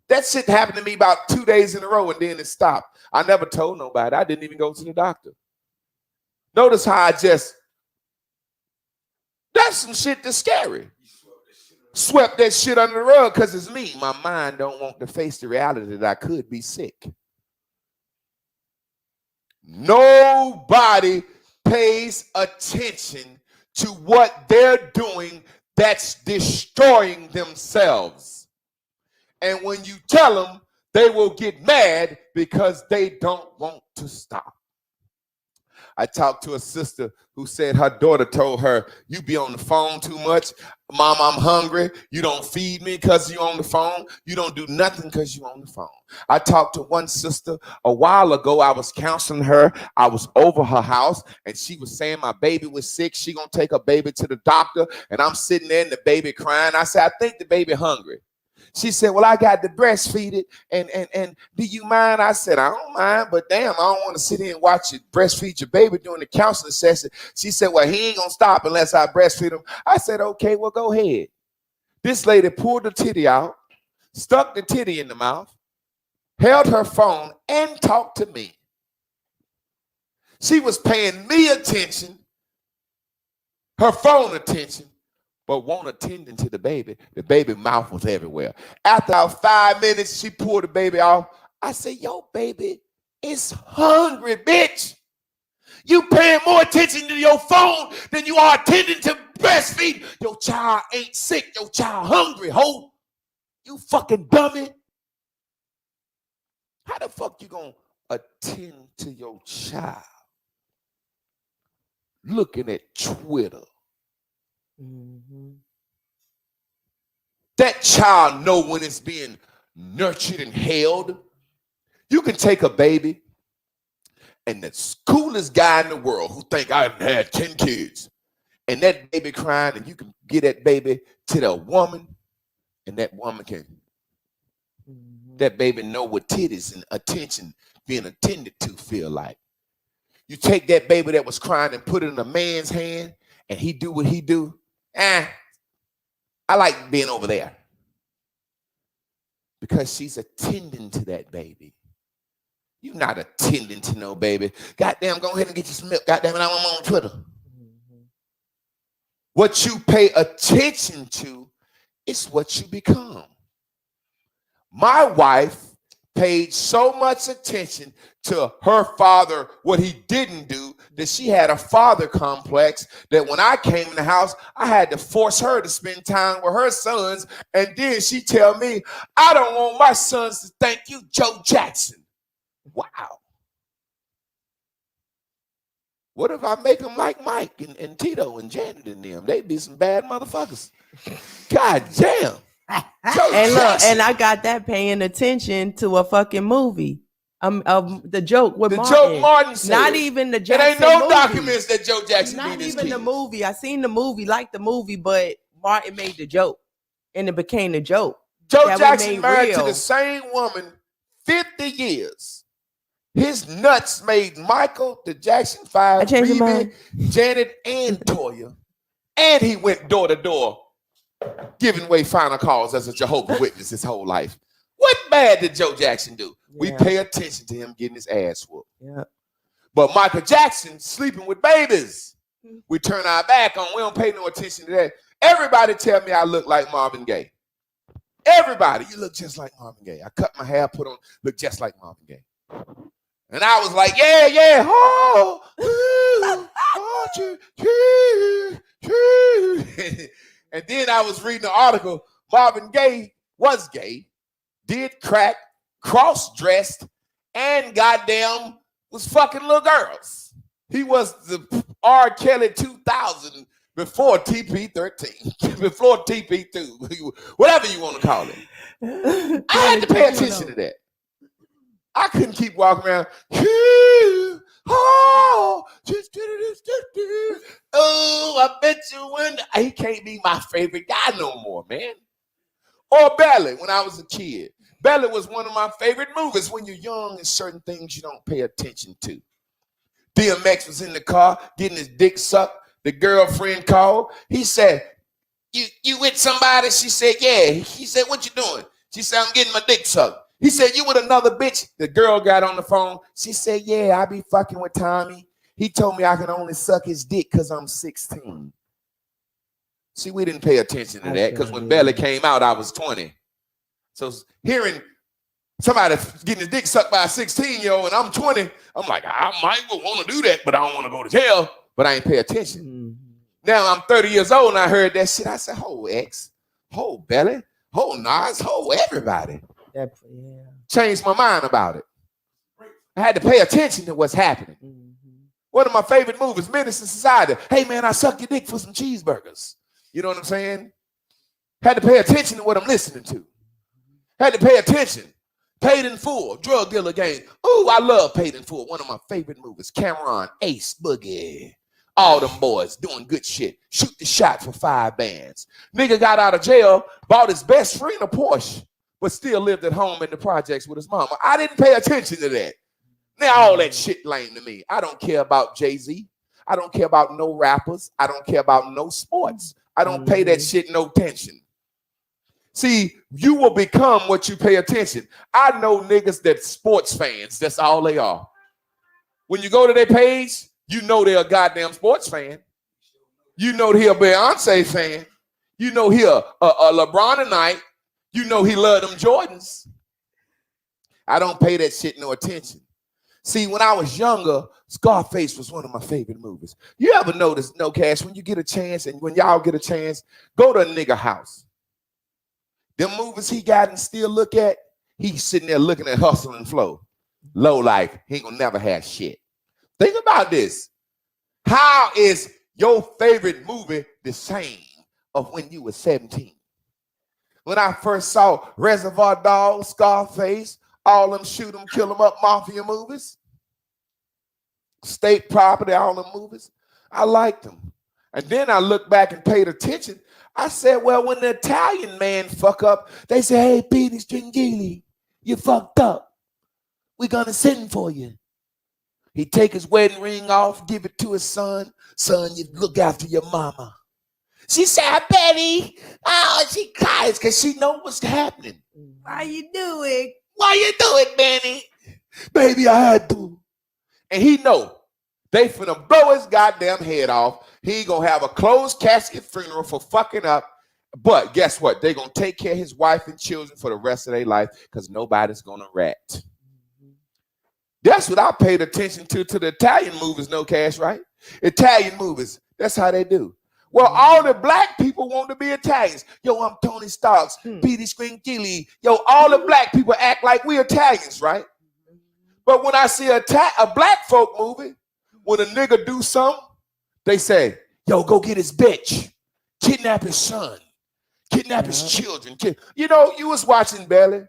That shit happened to me about 2 days in a row, and then it stopped. I never told nobody. I didn't even go to the doctor. Notice how I just, that's some shit that's scary. Swept that shit under the rug because it's me. My mind don't want to face the reality that I could be sick. Nobody pays attention to what they're doing that's destroying themselves. And when you tell them, they will get mad because they don't want to stop. I talked to a sister who said her daughter told her, you be on the phone too much. Mom, I'm hungry. You don't feed me because you're on the phone. You don't do nothing because you're on the phone. I talked to one sister a while ago. I was counseling her. I was over her house, and she was saying my baby was sick. She going to take her baby to the doctor, and I'm sitting there and the baby crying. I said, I think the baby hungry. She said, well, I got to breastfeed it, and do you mind? I said, I don't mind, but damn, I don't want to sit here and watch you breastfeed your baby during the counseling session. She said, well, he ain't going to stop unless I breastfeed him. I said, okay, well, go ahead. This lady pulled the titty out, stuck the titty in the mouth, held her phone, and talked to me. She was paying me attention, her phone attention, but won't attend to the baby. The baby mouth was everywhere. After about 5 minutes, she pulled the baby off. I said, yo, baby, it's hungry, bitch. You paying more attention to your phone than you are attending to breastfeed. Your child ain't sick. Your child hungry, ho. You fucking dummy. How the fuck you gonna attend to your child? Looking at Twitter. Mm-hmm. That child know when it's being nurtured and held. You can take a baby and the coolest guy in the world who think I had 10 kids, and that baby crying, and you can get that baby to the woman, and that woman can, that baby know what titties and attention being attended to feel like. You take that baby that was crying and put it in a man's hand, and he do what he do. I like being over there because she's attending to that baby. You're not attending to no baby. Goddamn, go ahead and get you some milk. Goddamn it, I'm on Twitter. Mm-hmm. What you pay attention to is what you become. My wife paid so much attention to her father, what he didn't do, that she had a father complex that when I came in the house, I had to force her to spend time with her sons. And then she tell me, I don't want my sons to thank you, Joe Jackson. Wow. What if I make them like Mike and Tito and Janet and them? They'd be some bad motherfuckers. God damn. And look, and I got that paying attention to a fucking movie. The joke with the Martin. joke Martin said. Not even the It Jackson ain't no movie. documents that Joe Jackson Not beat his even the kids. movie. I seen the movie, liked the movie, but Martin made the joke, and it became the joke. Joe that we Jackson made married to real. the same woman 50 years. His nuts made Michael, the Jackson 5, I changed your Reba, mind. Janet, and Toya. And he went door to door giving away final calls as a Jehovah's Witness his whole life. What bad did Joe Jackson do? We Yeah. pay attention to him getting his ass whooped. Yeah. But Michael Jackson sleeping with babies. We turn our back on. We don't pay no attention to that. Everybody tell me I look like Marvin Gaye. Everybody, you look just like Marvin Gaye. I cut my hair, put on, look just like Marvin Gaye. And I was like, yeah, oh, and then I was reading the article. Marvin Gaye was gay, did crack, cross-dressed, and goddamn was fucking little girls. He was the R. Kelly 2000 before TP13, before TP2, whatever you want to call it. I had to pay attention to that. I couldn't keep walking around. Oh, I bet you when he can't be my favorite guy no more, man. Or Belly when I was a kid. Belly was one of my favorite movies. When you're young, there's certain things you don't pay attention to. DMX was in the car getting his dick sucked. The girlfriend called. He said, You with somebody? She said, yeah. He said, what you doing? She said, I'm getting my dick sucked. He said, you with another bitch? The girl got on the phone. She said, yeah, I be fucking with Tommy. He told me I can only suck his dick because I'm 16. See, we didn't pay attention to that because when Belly came out, I was 20. So hearing somebody getting his dick sucked by a 16-year-old and I'm 20, I'm like, I might want to do that, but I don't want to go to jail. But I ain't pay attention. Mm-hmm. Now I'm 30 years old and I heard that shit. I said, ho, X, ho, Belly, ho, Nas, ho, everybody. Yeah. Changed my mind about it. I had to pay attention to what's happening. Mm-hmm. One of my favorite movies, Menace to Society. Hey, man, I sucked your dick for some cheeseburgers. You know what I'm saying? Had to pay attention to what I'm listening to. Had to pay attention. Paid in Full, Drug Dealer Game. Ooh, I love Paid in Full. One of my favorite movies. Cameron, Ace, Boogie. All them boys doing good shit. Shoot the shot for 5 bands. Nigga got out of jail, bought his best friend a Porsche, but still lived at home in the projects with his mama. I didn't pay attention to that. Now all that shit lame to me. I don't care about Jay-Z. I don't care about no rappers. I don't care about no sports. I don't pay that shit no attention. See, you will become what you pay attention. I know niggas that sports fans. That's all they are. When you go to their page, you know they're a goddamn sports fan. You know he a Beyonce fan. You know he a LeBron tonight. You know he love them Jordans. I don't pay that shit no attention. See, when I was younger, Scarface was one of my favorite movies. You ever notice, No Cash, when you get a chance and when y'all get a chance, go to a nigga house. Them movies he got and still look at, he's sitting there looking at Hustle and Flow. Low life, he ain't gonna never have shit. Think about this. How is your favorite movie the same of when you were 17? When I first saw Reservoir Dogs, Scarface, all them shoot 'em, kill 'em up mafia movies, State Property, all them movies, I liked them. And then I looked back and paid attention. I said, well, when the Italian man fuck up, they say, hey, Peter Stringili, you fucked up. We're gonna send for you. He take his wedding ring off, give it to his son. Son, you look after your mama. She said, Betty, oh, she cries because she know what's happening. Why you do it? Why you do it, Benny? Baby, I had to. And he know they finna blow his goddamn head off. He ain't gonna have a closed casket funeral for fucking up. But guess what? They gonna take care of his wife and children for the rest of their life because nobody's gonna rat. That's what I paid attention to the Italian movies, No Cash, right? Italian movies, that's how they do. Well, all the black people want to be Italians. Yo, I'm Tony Starks, Peter Stringili. Yo, all the black people act like we Italians, right? But when I see a black folk movie, when a nigga do something, they say, yo, go get his bitch, kidnap his son, kidnap his children. You know, you was watching Belly.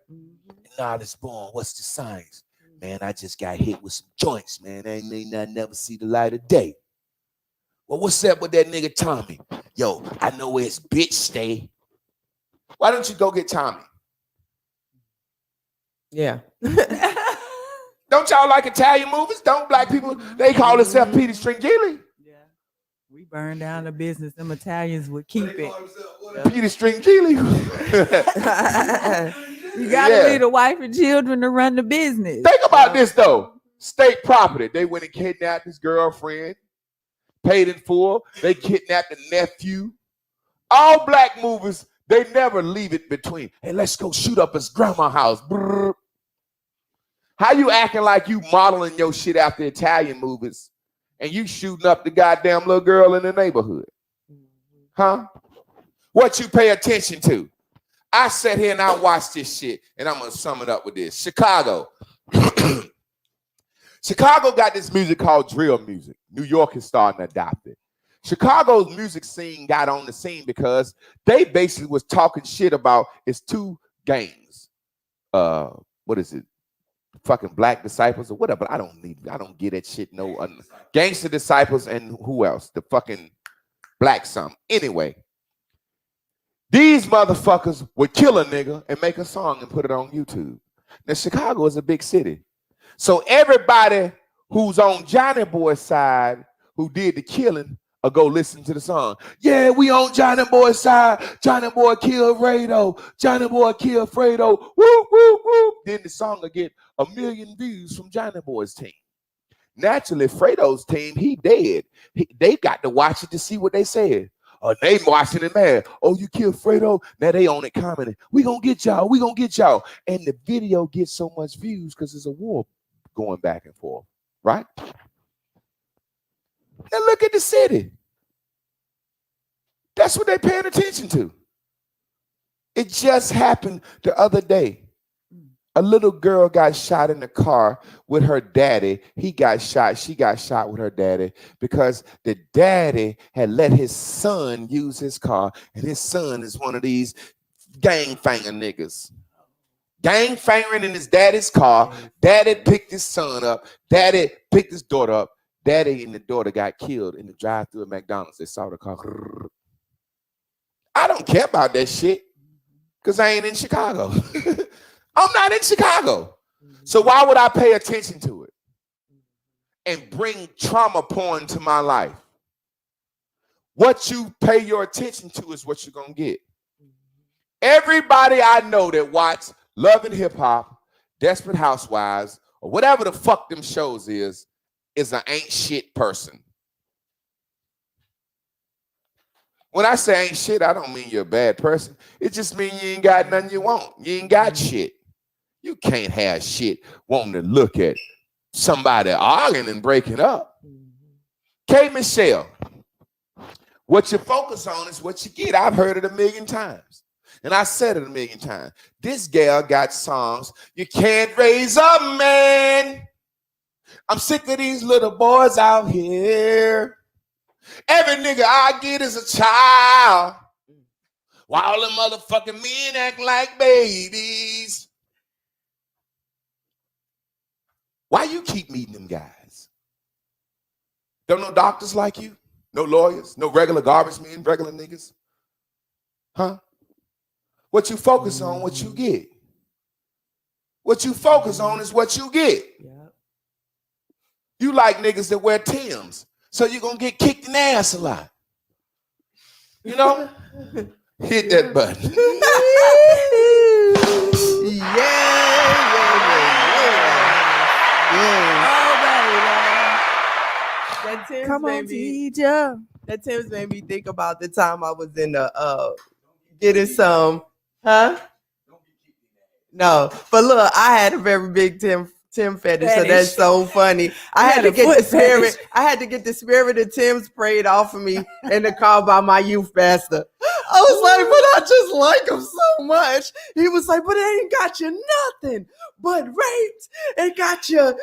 Nah, this born. What's the science? Man, I just got hit with some joints, man. They may not never see the light of day. Well, what's up with that nigga Tommy? Yo, I know where his bitch stay. Why don't you go get Tommy? Yeah. Don't y'all like Italian movies? Don't black people? They call themselves Peter Stringili. Yeah. We burned down the business. Them Italians would keep it. Peter Stringili. You gotta leave the wife and children to run the business. Think about this though. State property. They went and kidnapped his girlfriend, paid in full. They kidnapped the nephew. All black movies, they never leave it between. Hey, let's go shoot up his grandma's house. Brrr. How you acting like you modeling your shit after Italian movies and you shooting up the goddamn little girl in the neighborhood? Huh? What you pay attention to? I sat here and I watched this shit, and I'm gonna sum it up with this. Chicago. Chicago got this music called drill music. New York is starting to adopt it. Chicago's music scene got on the scene because they basically was talking shit about it's two gangs. What is it? Fucking Black Disciples or whatever. I don't get that shit. No, Gangster Disciples and who else? The fucking Black something. Anyway. These motherfuckers would kill a nigga and make a song and put it on YouTube. Now, Chicago is a big city. So everybody who's on Johnny Boy's side who did the killing will go listen to the song. Yeah, we on Johnny Boy's side. Johnny Boy killed Fredo. Johnny Boy killed Fredo. Woo, woo, woo. Then the song will get 1 million views from Johnny Boy's team. Naturally, Fredo's team, he dead. They got to watch it to see what they said. They watching it mad. Oh, you killed Fredo? Now they on it commenting. We gonna get y'all. We gonna get y'all. And the video gets so much views because there's a war going back and forth, right? Now look at the city. That's what they're paying attention to. It just happened the other day. A little girl got shot in the car with her daddy. He got shot. She got shot with her daddy because the daddy had let his son use his car, and his son is one of these gang fanger niggas. Gang fangering in his daddy's car. Daddy picked his son up. Daddy picked his daughter up. Daddy and the daughter got killed in the drive-thru at McDonald's. They saw the car. I don't care about that shit because I ain't in Chicago. I'm not in Chicago. So why would I pay attention to it and bring trauma porn to my life? What you pay your attention to is what you're going to get. Everybody I know that watch Love and Hip Hop, Desperate Housewives, or whatever the fuck them shows is an ain't shit person. When I say ain't shit, I don't mean you're a bad person. It just means you ain't got nothing you want. You ain't got shit. You can't have shit wanting to look at somebody arguing and breaking up. K. Michelle, what you focus on is what you get. I've heard it 1 million times. And I said it 1 million times. This gal got songs. You can't raise a man. I'm sick of these little boys out here. Every nigga I get is a child. While all the motherfucking men act like babies. Why you keep meeting them guys? Don't no doctors like you? No lawyers? No regular garbage men, regular niggas? Huh? What you focus on, what you get. What you focus on is what you get. Yep. You like niggas that wear Timbs, so you're going to get kicked in the ass a lot. You know? Hit that button. That Tim's Come on, teacher. That Tim's made me think about the time I was in the getting some, huh? No, but look, I had a very big Tim fetish, so that's so funny. I had to get the spirit. I had to get the spirit of Tim's prayed off of me in the car by my youth pastor. Oh, was like, but I just like him so much. He was like, but it ain't got you nothing but raped. It got you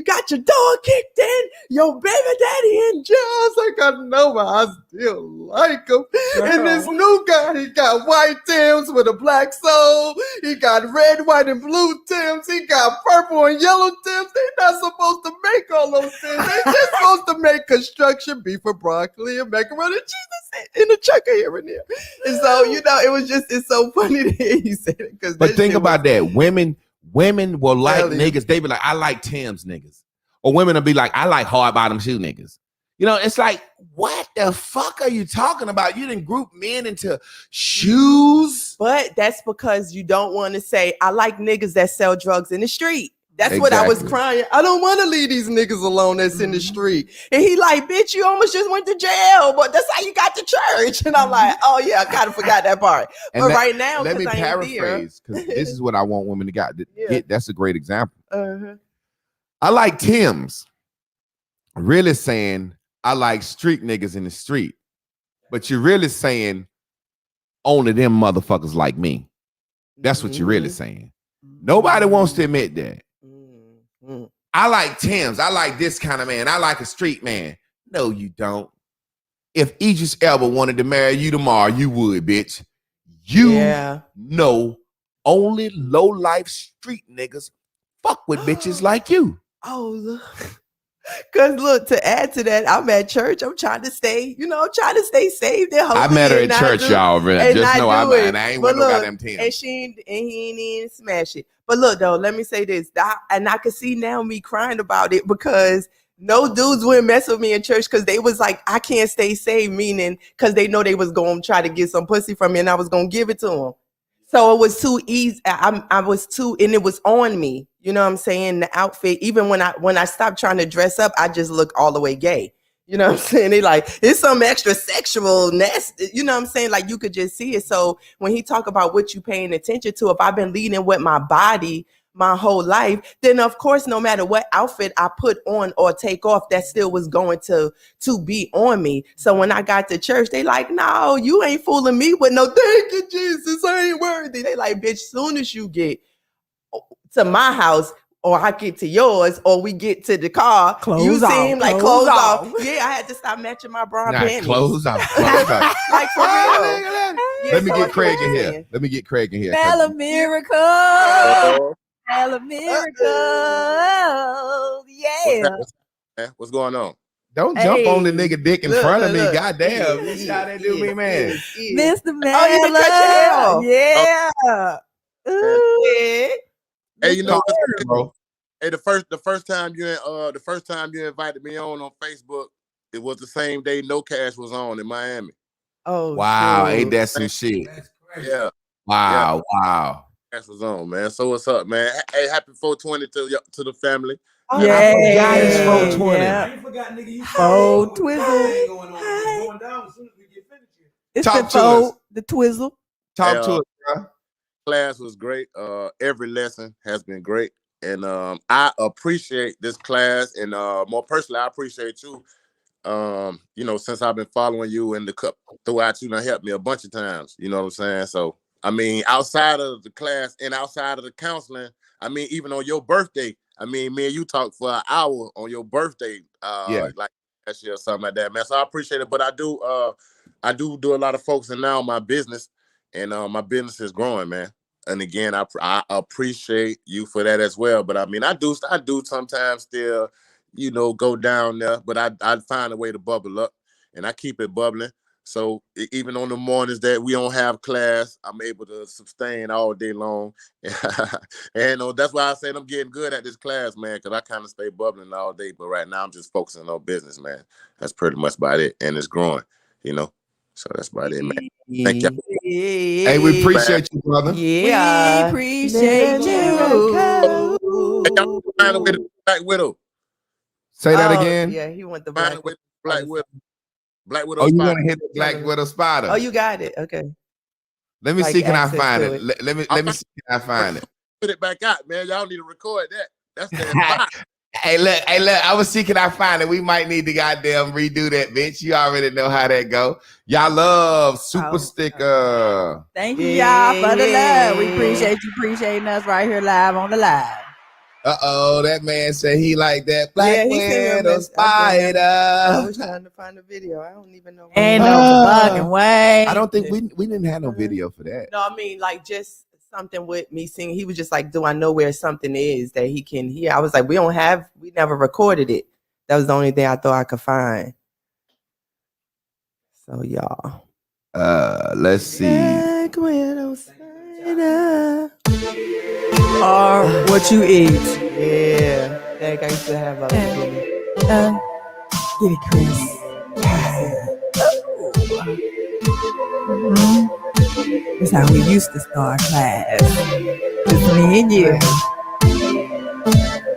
got your dog kicked in, your baby daddy in jail. I was like, I know, but I still like him. And this new guy, he got white Timbs with a black soul. He got red, white, and blue Timbs. He got purple and yellow Timbs. They not supposed to make all those Timbs. They just supposed to make construction beef and broccoli and macaroni and cheese in a chucker here and there. And so, it's so funny to hear you say it. But think about that. Women will like niggas. They be like, I like Tim's niggas. Or women will be like, I like hard bottom shoe niggas. It's like, what the fuck are you talking about? You didn't group men into shoes. But that's because you don't want to say, I like niggas that sell drugs in the street. That's what I was crying. I don't want to leave these niggas alone that's in the street. And he like, bitch, you almost just went to jail, but that's how you got to church. And I'm like, oh yeah, I kind of forgot that part. And but right now, let me paraphrase, because this is what I want women to get. That's a great example. I like Tim's. Really saying I like street niggas in the street. But you're really saying only them motherfuckers like me. That's what you're really saying. Nobody wants to admit that. I like Tim's. I like this kind of man. I like a street man. No, you don't. If Idris Elba wanted to marry you tomorrow, you would, bitch. You know only low-life street niggas fuck with bitches like you. Oh, look. Because look, to add to that, I'm at church. I'm trying to stay, I'm trying to stay saved and holy. I met her at church, y'all. Really. Just know I ain't with no goddamn Tim's. And he ain't even smash it. But look, though, let me say this. And I can see now me crying about it because no dudes wouldn't mess with me in church because they was like, I can't stay saved, meaning because they know they was going to try to get some pussy from me and I was going to give it to them. So it was too easy. And it was on me. You know what I'm saying? The outfit, even when I stopped trying to dress up, I just look all the way gay. You know what I'm saying? They like, it's some extra sexual nasty, you know what I'm saying? Like you could just see it. So when he talk about what you paying attention to, if I've been leading with my body my whole life, then of course, no matter what outfit I put on or take off, that still was going to be on me. So when I got to church, they like, no, you ain't fooling me with no, thank you, Jesus, I ain't worthy. They like, bitch, soon as you get to my house, or I get to yours, or we get to the car, clothes off. Yeah, I had to stop matching my bra and panties. Clothes off. Like for real. Let me get Craig in here. Bella Miracle. Bella Miracle. Yeah. What's going on? Don't jump on the nigga dick in front of me. Goddamn. This how they do me, man. Mr. Miller. Oh, you been cut your hair off. Yeah. Ooh. Hey, you know, bro. Hey, the first time you invited me on Facebook, it was the same day No Cash was on in Miami. Oh wow, shoot. ain't that some shit? Yeah. Wow, wow. Cash was on, man. So what's up, man? Hey, happy 420 to the family. Oh, yeah, I forgot it's 420. Yeah. I forgot, nigga. You Oh, Twizzle. going on. It's going down as soon as we get finished here. It's Talk to us. the Twizzle. Talk to us, bro. Class was great. Every lesson has been great. And I appreciate this class. And more personally, I appreciate you. Since I've been following you in the cup throughout, you done helped me a bunch of times. You know what I'm saying? So, I mean, outside of the class and outside of the counseling, I mean, even on your birthday, I mean, me and you talked for an hour on your birthday, like last year or something like that, man. So I appreciate it. But I do a lot of folks and now my business, and my business is growing, man. And again, I appreciate you for that as well. But I mean, I do sometimes still, go down there, but I find a way to bubble up, and I keep it bubbling. So even on the mornings that we don't have class, I'm able to sustain all day long. And that's why I said I'm getting good at this class, man, because I kind of stay bubbling all day. But right now I'm just focusing on business, man. That's pretty much about it. And it's growing, So that's about it, man. Thank you. Hey, we appreciate you, brother. Yeah. We appreciate you. Hey, y'all find a way to Black Widow. Say that again. Yeah, he went the Find Black a way to Black Widow. Black Widow. Oh, you Spider. want to hit the Black Widow spider? Oh, you got it. Okay. Let me like see. Can I access find to it? it. Let me see. Can I find it? Put it back out, man. Y'all need to record that. That's that. Hey, look. I was see, can I find it? We might need to goddamn redo that, bitch. You already know how that go. Y'all love Super Sticker. Thank you, y'all, for the love. We appreciate you appreciating us right here live on the live. That man said he like that Black he sent me a Widow message. I Spider. was trying to find the video. I don't even know. Ain't no fucking way. I don't think we didn't have no video for that. No, I mean like just something with me singing. He was just like, "Do I know where something is that he can hear?" I was like, "We never recorded it." That was the only thing I thought I could find. So y'all, Let's see. Black Widow Spider. Or what you eat. Yeah, that guy used to have a. Get it, Chris. That's how we used to start class. Just me and you.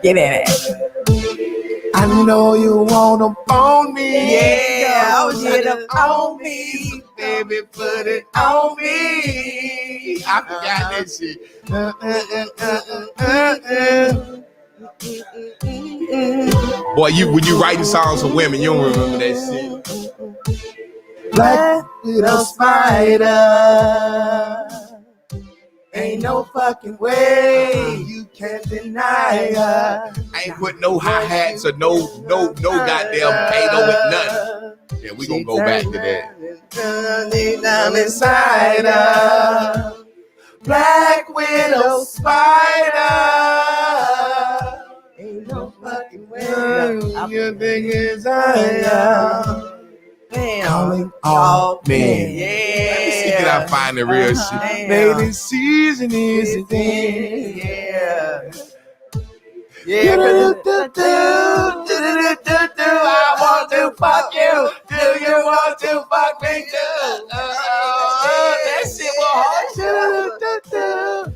Get in it. I know you wanna phone me. Yeah, I was Get trying up to- on me, baby, put it on me. I forgot that shit. Boy, when you writing songs for women, you don't remember that shit. Black Widow Spider. Ain't no fucking way you can deny her. I ain't put no hi-hats or no goddamn Kato with nothing. Yeah, we gonna go back to that. Down inside her. Black Widow Spider. Ain't no fucking way you think it's I am. Calling all men. Yeah. Let me see, can I find the real shit? Mating season is a thing. Yeah. I want to fuck you. Do you want to fuck me too? That shit was hard.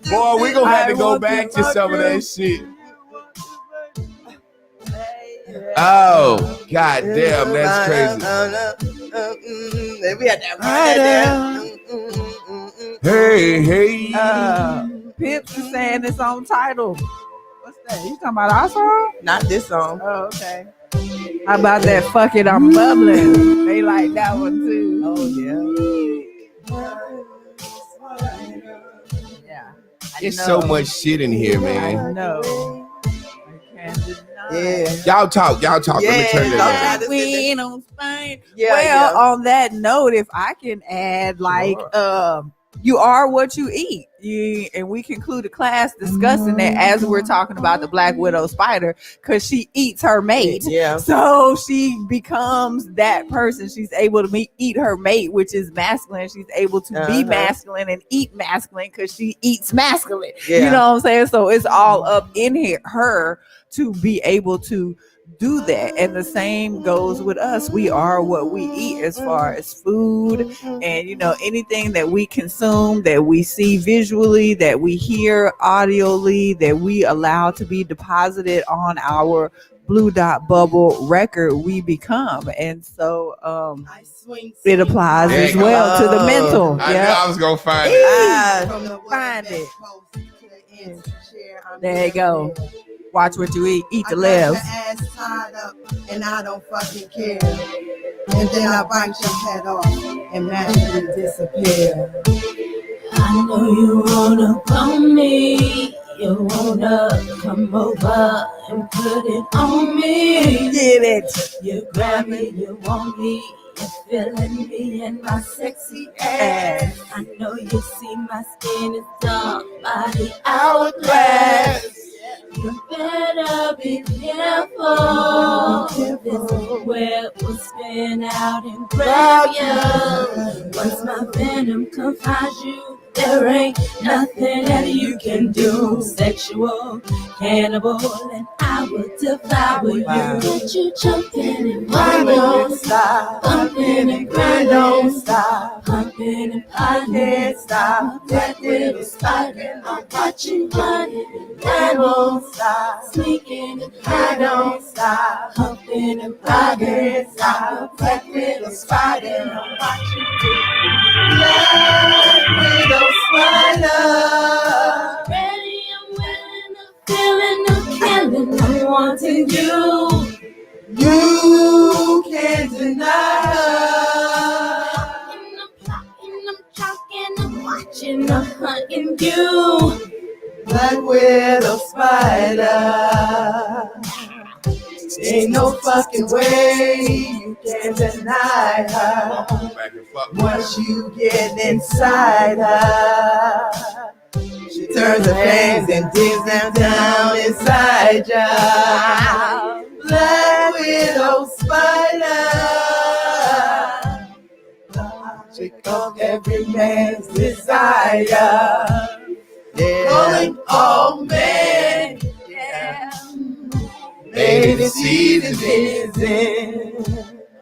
Boy, we gonna have to go back to some of that shit. Oh, god damn, that's crazy. We had that Hey. Pips is saying its own title. What's that? You talking about our song? Not this song. Oh, okay. How about that? Fuck it, I'm bubbling. They like that one too. Oh Yeah. There's so much shit in here, man. No. I can't deny. yeah. Y'all talk. Let me turn it Yeah. on. Queen on Spain. Yeah, Well, yeah. on that note, if I can add, like, you are what you eat. And we conclude a class discussing that as we're talking about the Black Widow Spider, because she eats her mate. Yeah. So she becomes that person. She's able to eat her mate, which is masculine. She's able to be masculine and eat masculine because she eats masculine. Yeah. You know what I'm saying? So it's all up in her to be able to do that. And the same goes with us. We are what we eat as far as food and, you know, anything that we consume, that we see visually, that we hear audioly, that we allow to be deposited on our Blue Dot Bubble record, we become. And so it applies There as you go. well to the mental. I knew Yeah. I was gonna find it. Find it. There you go. Watch what you eat. Eat to live. Ass tied up and I don't fucking care. And then I bite your head off and magically disappear. I know you wanna bum me. You wanna come over and put it on me. Get it. You grab me, you want me. You're feeling me and my sexy ass. I know you see my skin is dark, body hourglass. You better be careful. This web will spin out and grab you. Once my venom confines you, there ain't nothing that you can do. Sexual cannibal, and I will devour you. Get you jumping and grind don't stop, bumping and grind don't stop, pumping and pocking stop. Black Widow Spider, I'm watching running and I won't stop, sneaking and I don't stop, pumping and pocking stop. Black Widow Spider, I'm watching Black Widow Spider. Ready, I'm willing, I'm feeling, I'm killing, I'm wanting you. You can't deny And I'm plotting, I'm talking, I'm watching, I'm hunting you. Black Widow Spider. Ain't no fucking way you can deny her. Back and fuck. Once you get inside her, she turns her fangs and digs them down inside ya. Black Widow Spider. She of every man's desire. Calling all men. Yeah. Made it see the vision.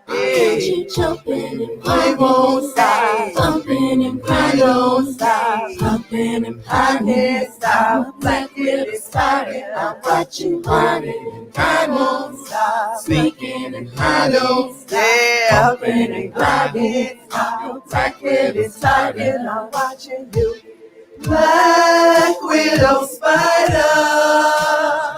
I got you jumping and I won't stop. bumping and I grinding, don't stop. pumping and I can't stop. Black Widow Spider. I got you running, I won't stop. speaking and I don't stop. Pumping and grinding. Black Widow Spider. I'm watching you. Black Widow Spider.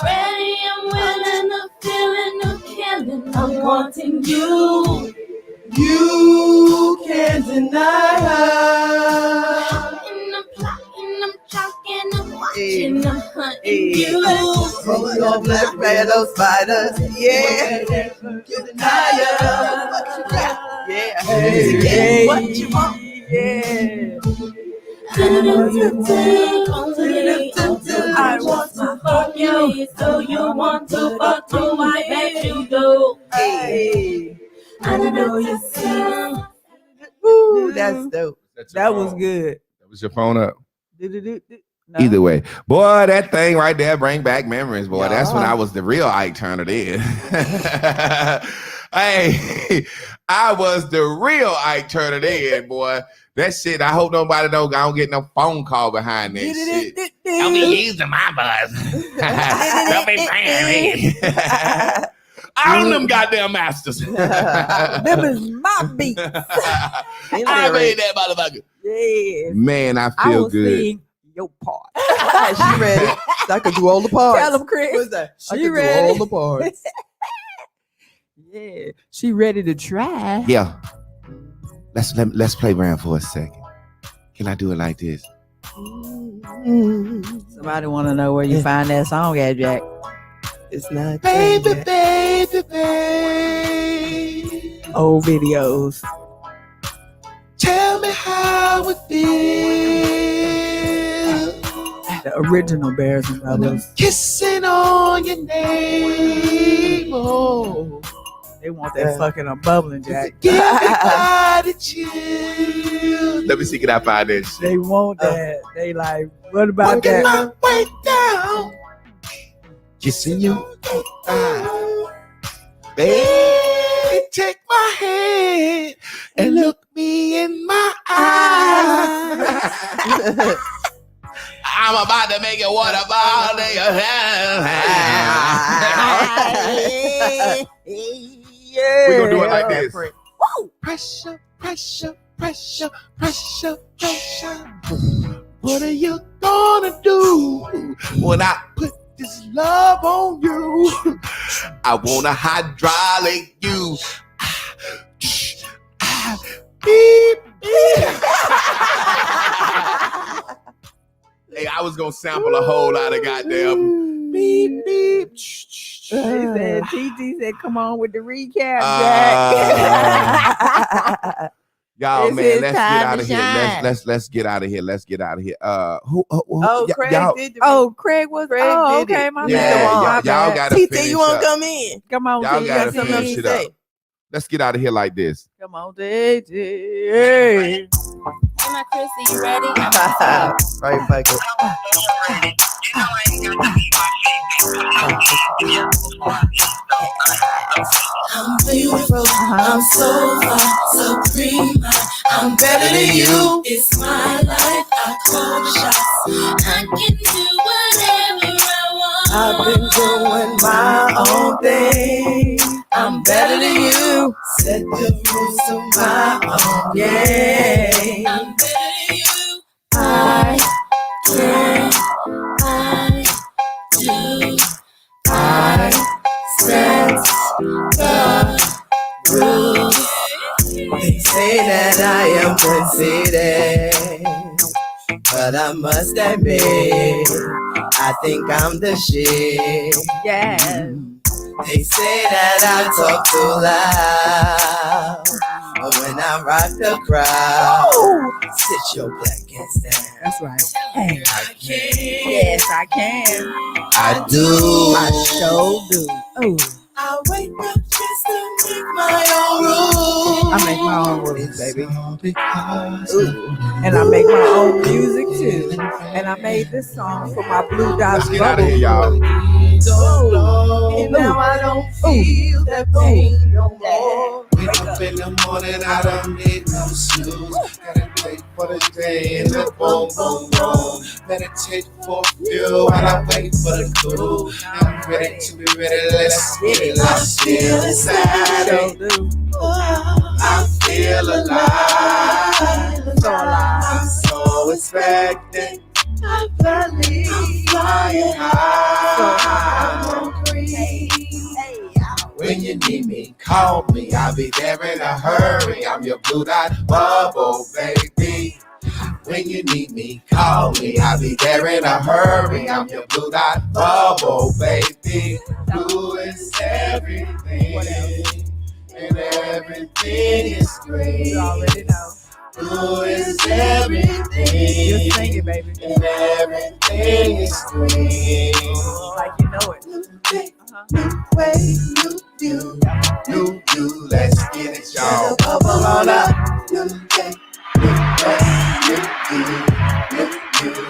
ready, I'm willing, I'm feeling, I'm killing, I'm wanting you. You can't deny her. And I'm plotting, I'm talking, I'm watching, I'm hunting you. Oh, your Black Widow Spider. Yeah. You deny her. Yeah. Hey. What you want? Yeah. I want to fuck you, so you want to fuck me, I bet you do. Hey. I don't know you see. Ooh, that's dope. That's your That was phone. good. That was your phone up. No. Either way, boy, that thing right there bring back memories, boy. That's when Yeah. I was the real Ike Turner then. Hey, I was the real Ike Turner then, boy. That shit, I hope nobody I don't get no phone call behind that shit. Don't be using my buzz. Don't be paying me. I own them goddamn masters. Them is my beat. I made that motherfucker. Yes. Man, I I feel will good. sing your part. She ready. I could do all the parts. Tell them, Chris. What's that? I She could ready. do all the parts. Yeah, she ready to try. Yeah. Let's play around for a second. Can I do it like this? Somebody want to know where you find that song at, Jack? It's not Baby, changing. baby, baby. Old videos. Tell me how it feels. The original Bears and Brothers. Kissing on your name. Oh. They want that Yeah. fucking bubbling, Jack. Give me body chill. Let me see, can I find that shit? They want that. They like, what about Working that? my way down. Kissing you. Baby, take my hand and look me in my eyes. I'm about to make it waterfall. We're gonna do it like this. Pressure, pressure, pressure, pressure, pressure. What are you gonna do when I put this love on you? I wanna hydraulic you. Beep, beep. Hey, I was gonna sample a whole lot of goddamn beep, beep. He said, TT said, come on with the recap, Jack. Y'all, It's man, his let's get time out to of here. shine. Let's get out of here. Let's get out of here. Oh, Craig y'all, did the Oh, Craig was. Craig Oh, did it. okay, my yeah, bad. y'all, My y'all bad. gotta TT, finish you want up. to come in? Come on, Y'all TT. gotta something finish to it up. say. Let's get out of here like this. Come on, TT. Hey. Am I Chrissy? You ready? Right, Michael. I'm beautiful, I'm so fly, supreme. I'm better than you. It's my life, I call the shots. I can do whatever I want. I've been doing my own thing. I'm better than you. Set the rules of my own game. I'm better than you. I can, I do, I They say that I am conceited, but I must admit, I think I'm the shit. Yeah. They say that I talk too loud, but when I rock the crowd, sit your black ass down. That's right. Hey, I can. yes, I can. I do. I sure do. Oh, I wake up just to make my own rules. I make my own rules, baby. Because Ooh. And I make my own music too. And I made this song for my Blue Dot let's get out of here, Bubble. y'all. So long, and now I don't feel that pain no more. Wake up in the morning, I don't need no snooze. Gotta wait for the day and the boom, boom, boom. Meditate for fuel while I wait for the cool. I'm ready to be ready, let's get it. I feel inside. So do. I feel alive. So alive. I'm so expectant. I'm flying high. When you need me, call me. I'll be there in a hurry. I'm your Blue Dot Bubble, baby. When you need me, call me. I'll be there in a hurry. I'm your Blue Dot Bubble, baby. Blue is everything, and everything is green. You already know. Blue is everything, Just sing it, baby. and everything is green. Like you know it. Way You, let's get it, y'all. bubble on up.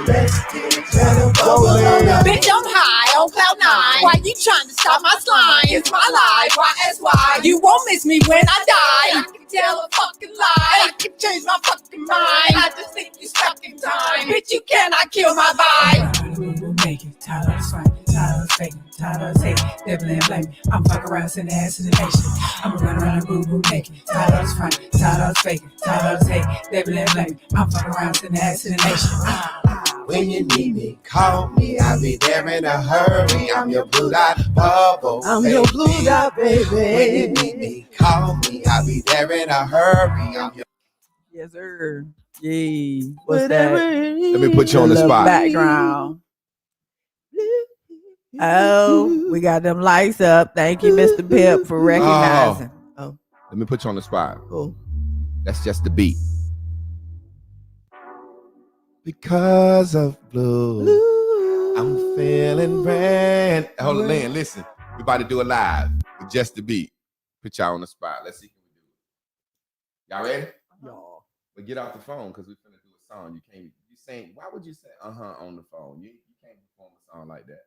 Let's get it, y'all. Bubble on up. Bitch, I'm high on cloud nine. Why you trying to stop my slime? It's my life. Why that's why you won't miss me when I die. I can tell a fucking lie. I can change my fucking mind. I just think you stuck in time. Bitch, you cannot kill my vibe. Make it, tired of fighting, tired of faking, tired of hating, devil and blaming. I'm fucking around, sending ass to the nation. I'm run around and boo boo naked, tired of fighting, tired of faking, tired of hating, devil and blaming. I'm fucking around, sending ass to the nation. When you need me, call me. I'll be there in a hurry. I'm your Blue Dot Bubble, I'm baby. your Blue Dot, When you baby. need me, call me. I'll be there in a hurry. I'm your Yes, sir. Yay. What's that? Let me put you on the Little spot. background. Oh, we got them lights up. Thank you, Mr. Pip, for recognizing. Let me put you on the spot. Cool. That's just the beat. Because of blue, I'm feeling brand. Hold on, Lynn, listen. We about to do it live with just the beat. Put y'all on the spot. Let's see if we do it. Y'all ready? Y'all. But get off the phone because we're finna do a song. You can't. You saying? Why would you say on the phone? You can't perform a song like that.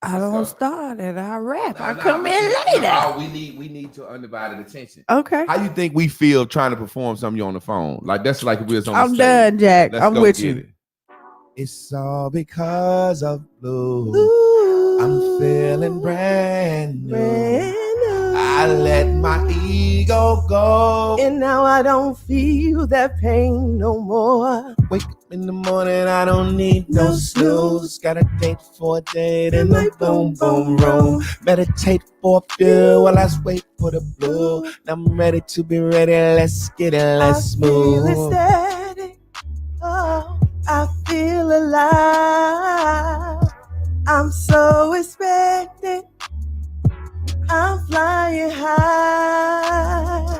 I don't start it. I rap. I Nah, come nah, in nah, later. we need your undivided attention. Okay. How you think we feel trying to perform something you on the phone? Like that's like if we was on the I'm stage. done, Jack. Let's I'm go with get you. it. It's all because of blue. I'm feeling brand new. I let my ego go. And now I don't feel that pain no more. Wake up in the morning, I don't need no snooze. Got a date for a date in the boom boom room. Meditate for a few while I wait for the blue. I'm ready to be ready. Let's get it, let's I feel move. ecstatic. Oh, I feel alive. I'm so expectant. I'm flying high.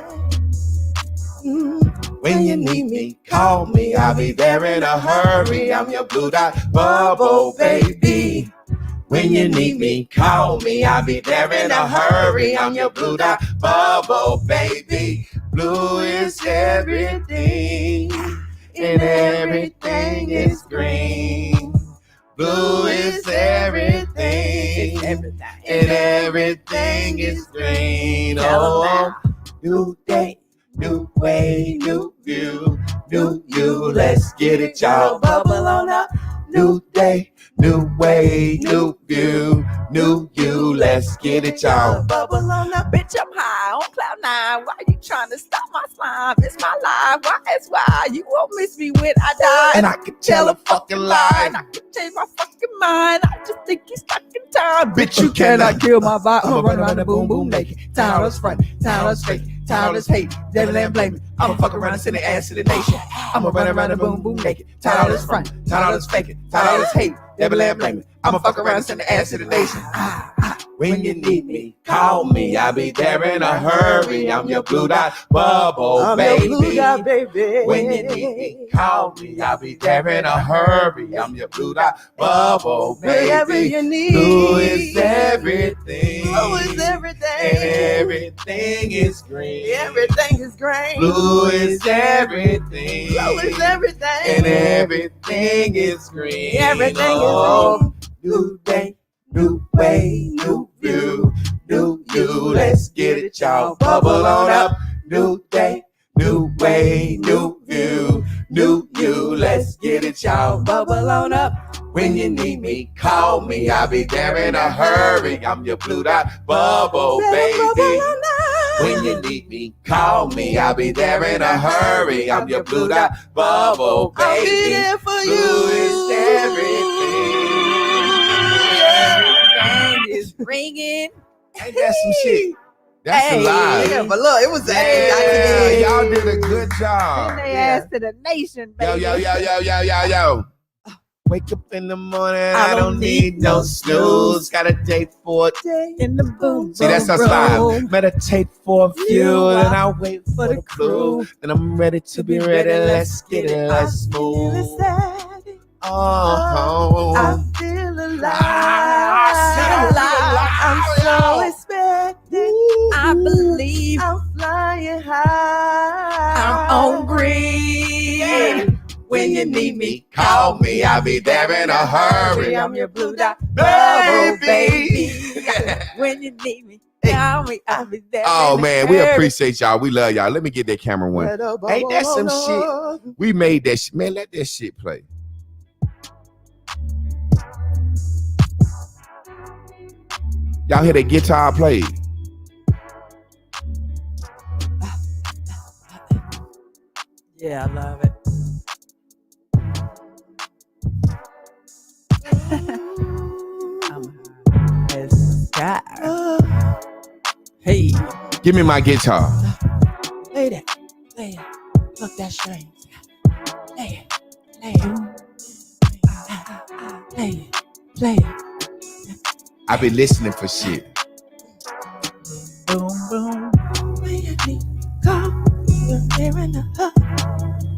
When you need me, call me. I'll be there in a hurry. I'm your Blue Dot Bubble, baby. When you need me, call me. I'll be there in a hurry. I'm your Blue Dot Bubble, baby. Blue is everything, and everything is green. Blue is everything, and everything is green. Oh, new day, new way, new view, new you. Let's get it, y'all. Bubble on up. New day, new way, new view, new you. Let's get it, y'all. Bubble on up. Bitch, I'm high on cloud nine. Why you trying to stop my slime? It's my life. Why? That's why you won't miss me when I die. And I can tell a fucking lie. I can change my fucking mind. I just think you stuck in time. Bitch, you Cannot cannot. kill my vibe. I'ma run around the boom boom naked. Tired of front, tired of fake, tired of hate. Devil and blame me. I'ma fuck around and send the ass to the nation. I'ma run around the boom boom naked. Tired of front, tired of fake, tired of hate. Devil and blame me. I'ma fuck around and send the ass to the nation. When you need me, call me. I'll be there in a hurry. I'm your blue dot bubble, I'm baby. your blue dot baby. When you need me, call me. I'll be there in a hurry. I'm your blue dot bubble, Whatever baby. you need. Blue is everything. Blue is And everything. everything is green. Everything is great. Blue is everything. Blue is everything. And everything is green. Everything Oh, is new day, new way, new view, new you. Let's get it, y'all. Bubble on up. New day, new way, new view, new you. Let's get it, y'all. bubble on up. When you need me, call me. I'll be there in a hurry. I'm your blue dot bubble, baby. When you need me, call me. I'll be there in a hurry. I'm your blue dot bubble, I'll be baby. there for Blue you. is everything. Everything is ringing. Ain't that some shit? That's Hey, a lie. yeah, but look, it was Yeah, y'all did a good Send job. their ass to the nation, Yo, baby. yo, yo, yo, yo, yo, yo. Wake up in the morning, I I don't need no snooze. Got a date for it. In the boom. See, that's us live. Meditate for a few, and I'll wait for the crew. crew. Then I'm ready to be ready. Let's get it, let's I feel move. excited. Oh, I feel alive. I I'm so expected. I believe I'm flying high. I'm on green. when you need me, call me. I'll be there in a hurry. I'm your blue dot Baby. When you need me, tell me I'll be there. Oh in a man, we hurry. appreciate y'all. We love y'all. Let me get that camera one. Ain't that some shit? We made that shit. Man, let that shit play. Y'all hear that guitar play? Yeah, I love it. I'm high as the sky. Hey, Give me my guitar. Play that. Play it. Look that string. Play it. Play it. Play it. Play it. I be listening for shit. boom, boom. When you need come, you're here in the hub.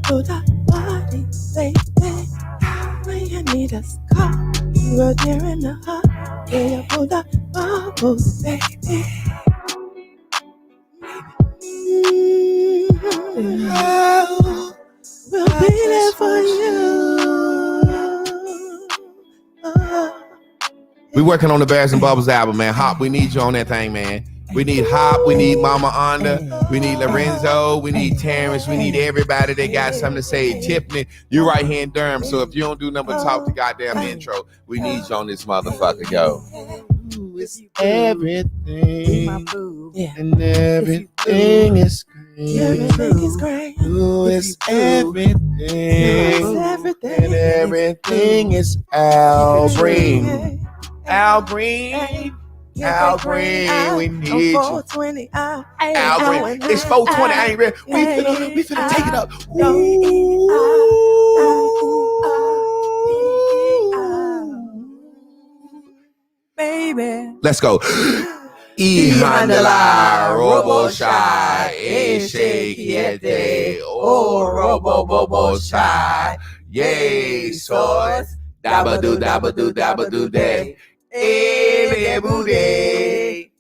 Do the party, baby. When you need us, come. You're there in the hub. Yeah, you pull the bubbles, baby. We'll be there for you. We working on the Bears and Bubbles album, man. Hop, we need you on that thing, man. We need Hop, we need Mama Onda, we need Lorenzo, we need Terrence, we need everybody that got something to say. Tiffany, you right here in Durham, so if you don't do nothing but talk the goddamn intro, we need you on this motherfucker, yo. It's everything, My boo. Yeah. and everything is Everything is great. great. Ooh, it's everything, It's everything. and everything is Al Green. Al Green. Al Green, we need you. 420 out. Al Green. It's 420. I ain't ready. We finna take it up. Baby. Let's go. E handela, robo shy, e shakiete, oh robo bobo shy, yay sauce, dabba do day, eh booty,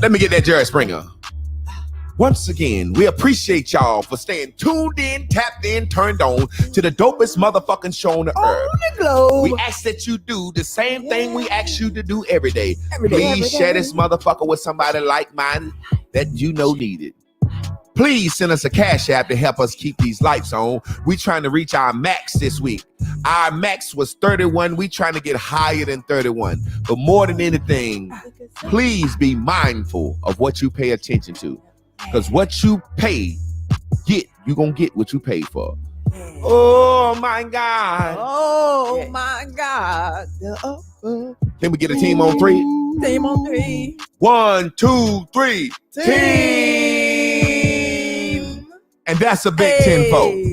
Let me get that Jerry Springer. Once again, we appreciate y'all for staying tuned in, tapped in, turned on to the dopest motherfucking show on the earth. We ask that you do the same thing we ask you to do every day. Please share this motherfucker with somebody like-minded that you know needed. Please send us a cash app to help us keep these lights on. We trying to reach our max this week. Our max was 31. We trying to get higher than 31. But more than anything, please be mindful of what you pay attention to. Because what you pay, you gonna get what you pay for. Oh my God. Oh my God. Can we get a team on 3? Team on 3. 1, 2, 3. Team. And that's a big 10-4.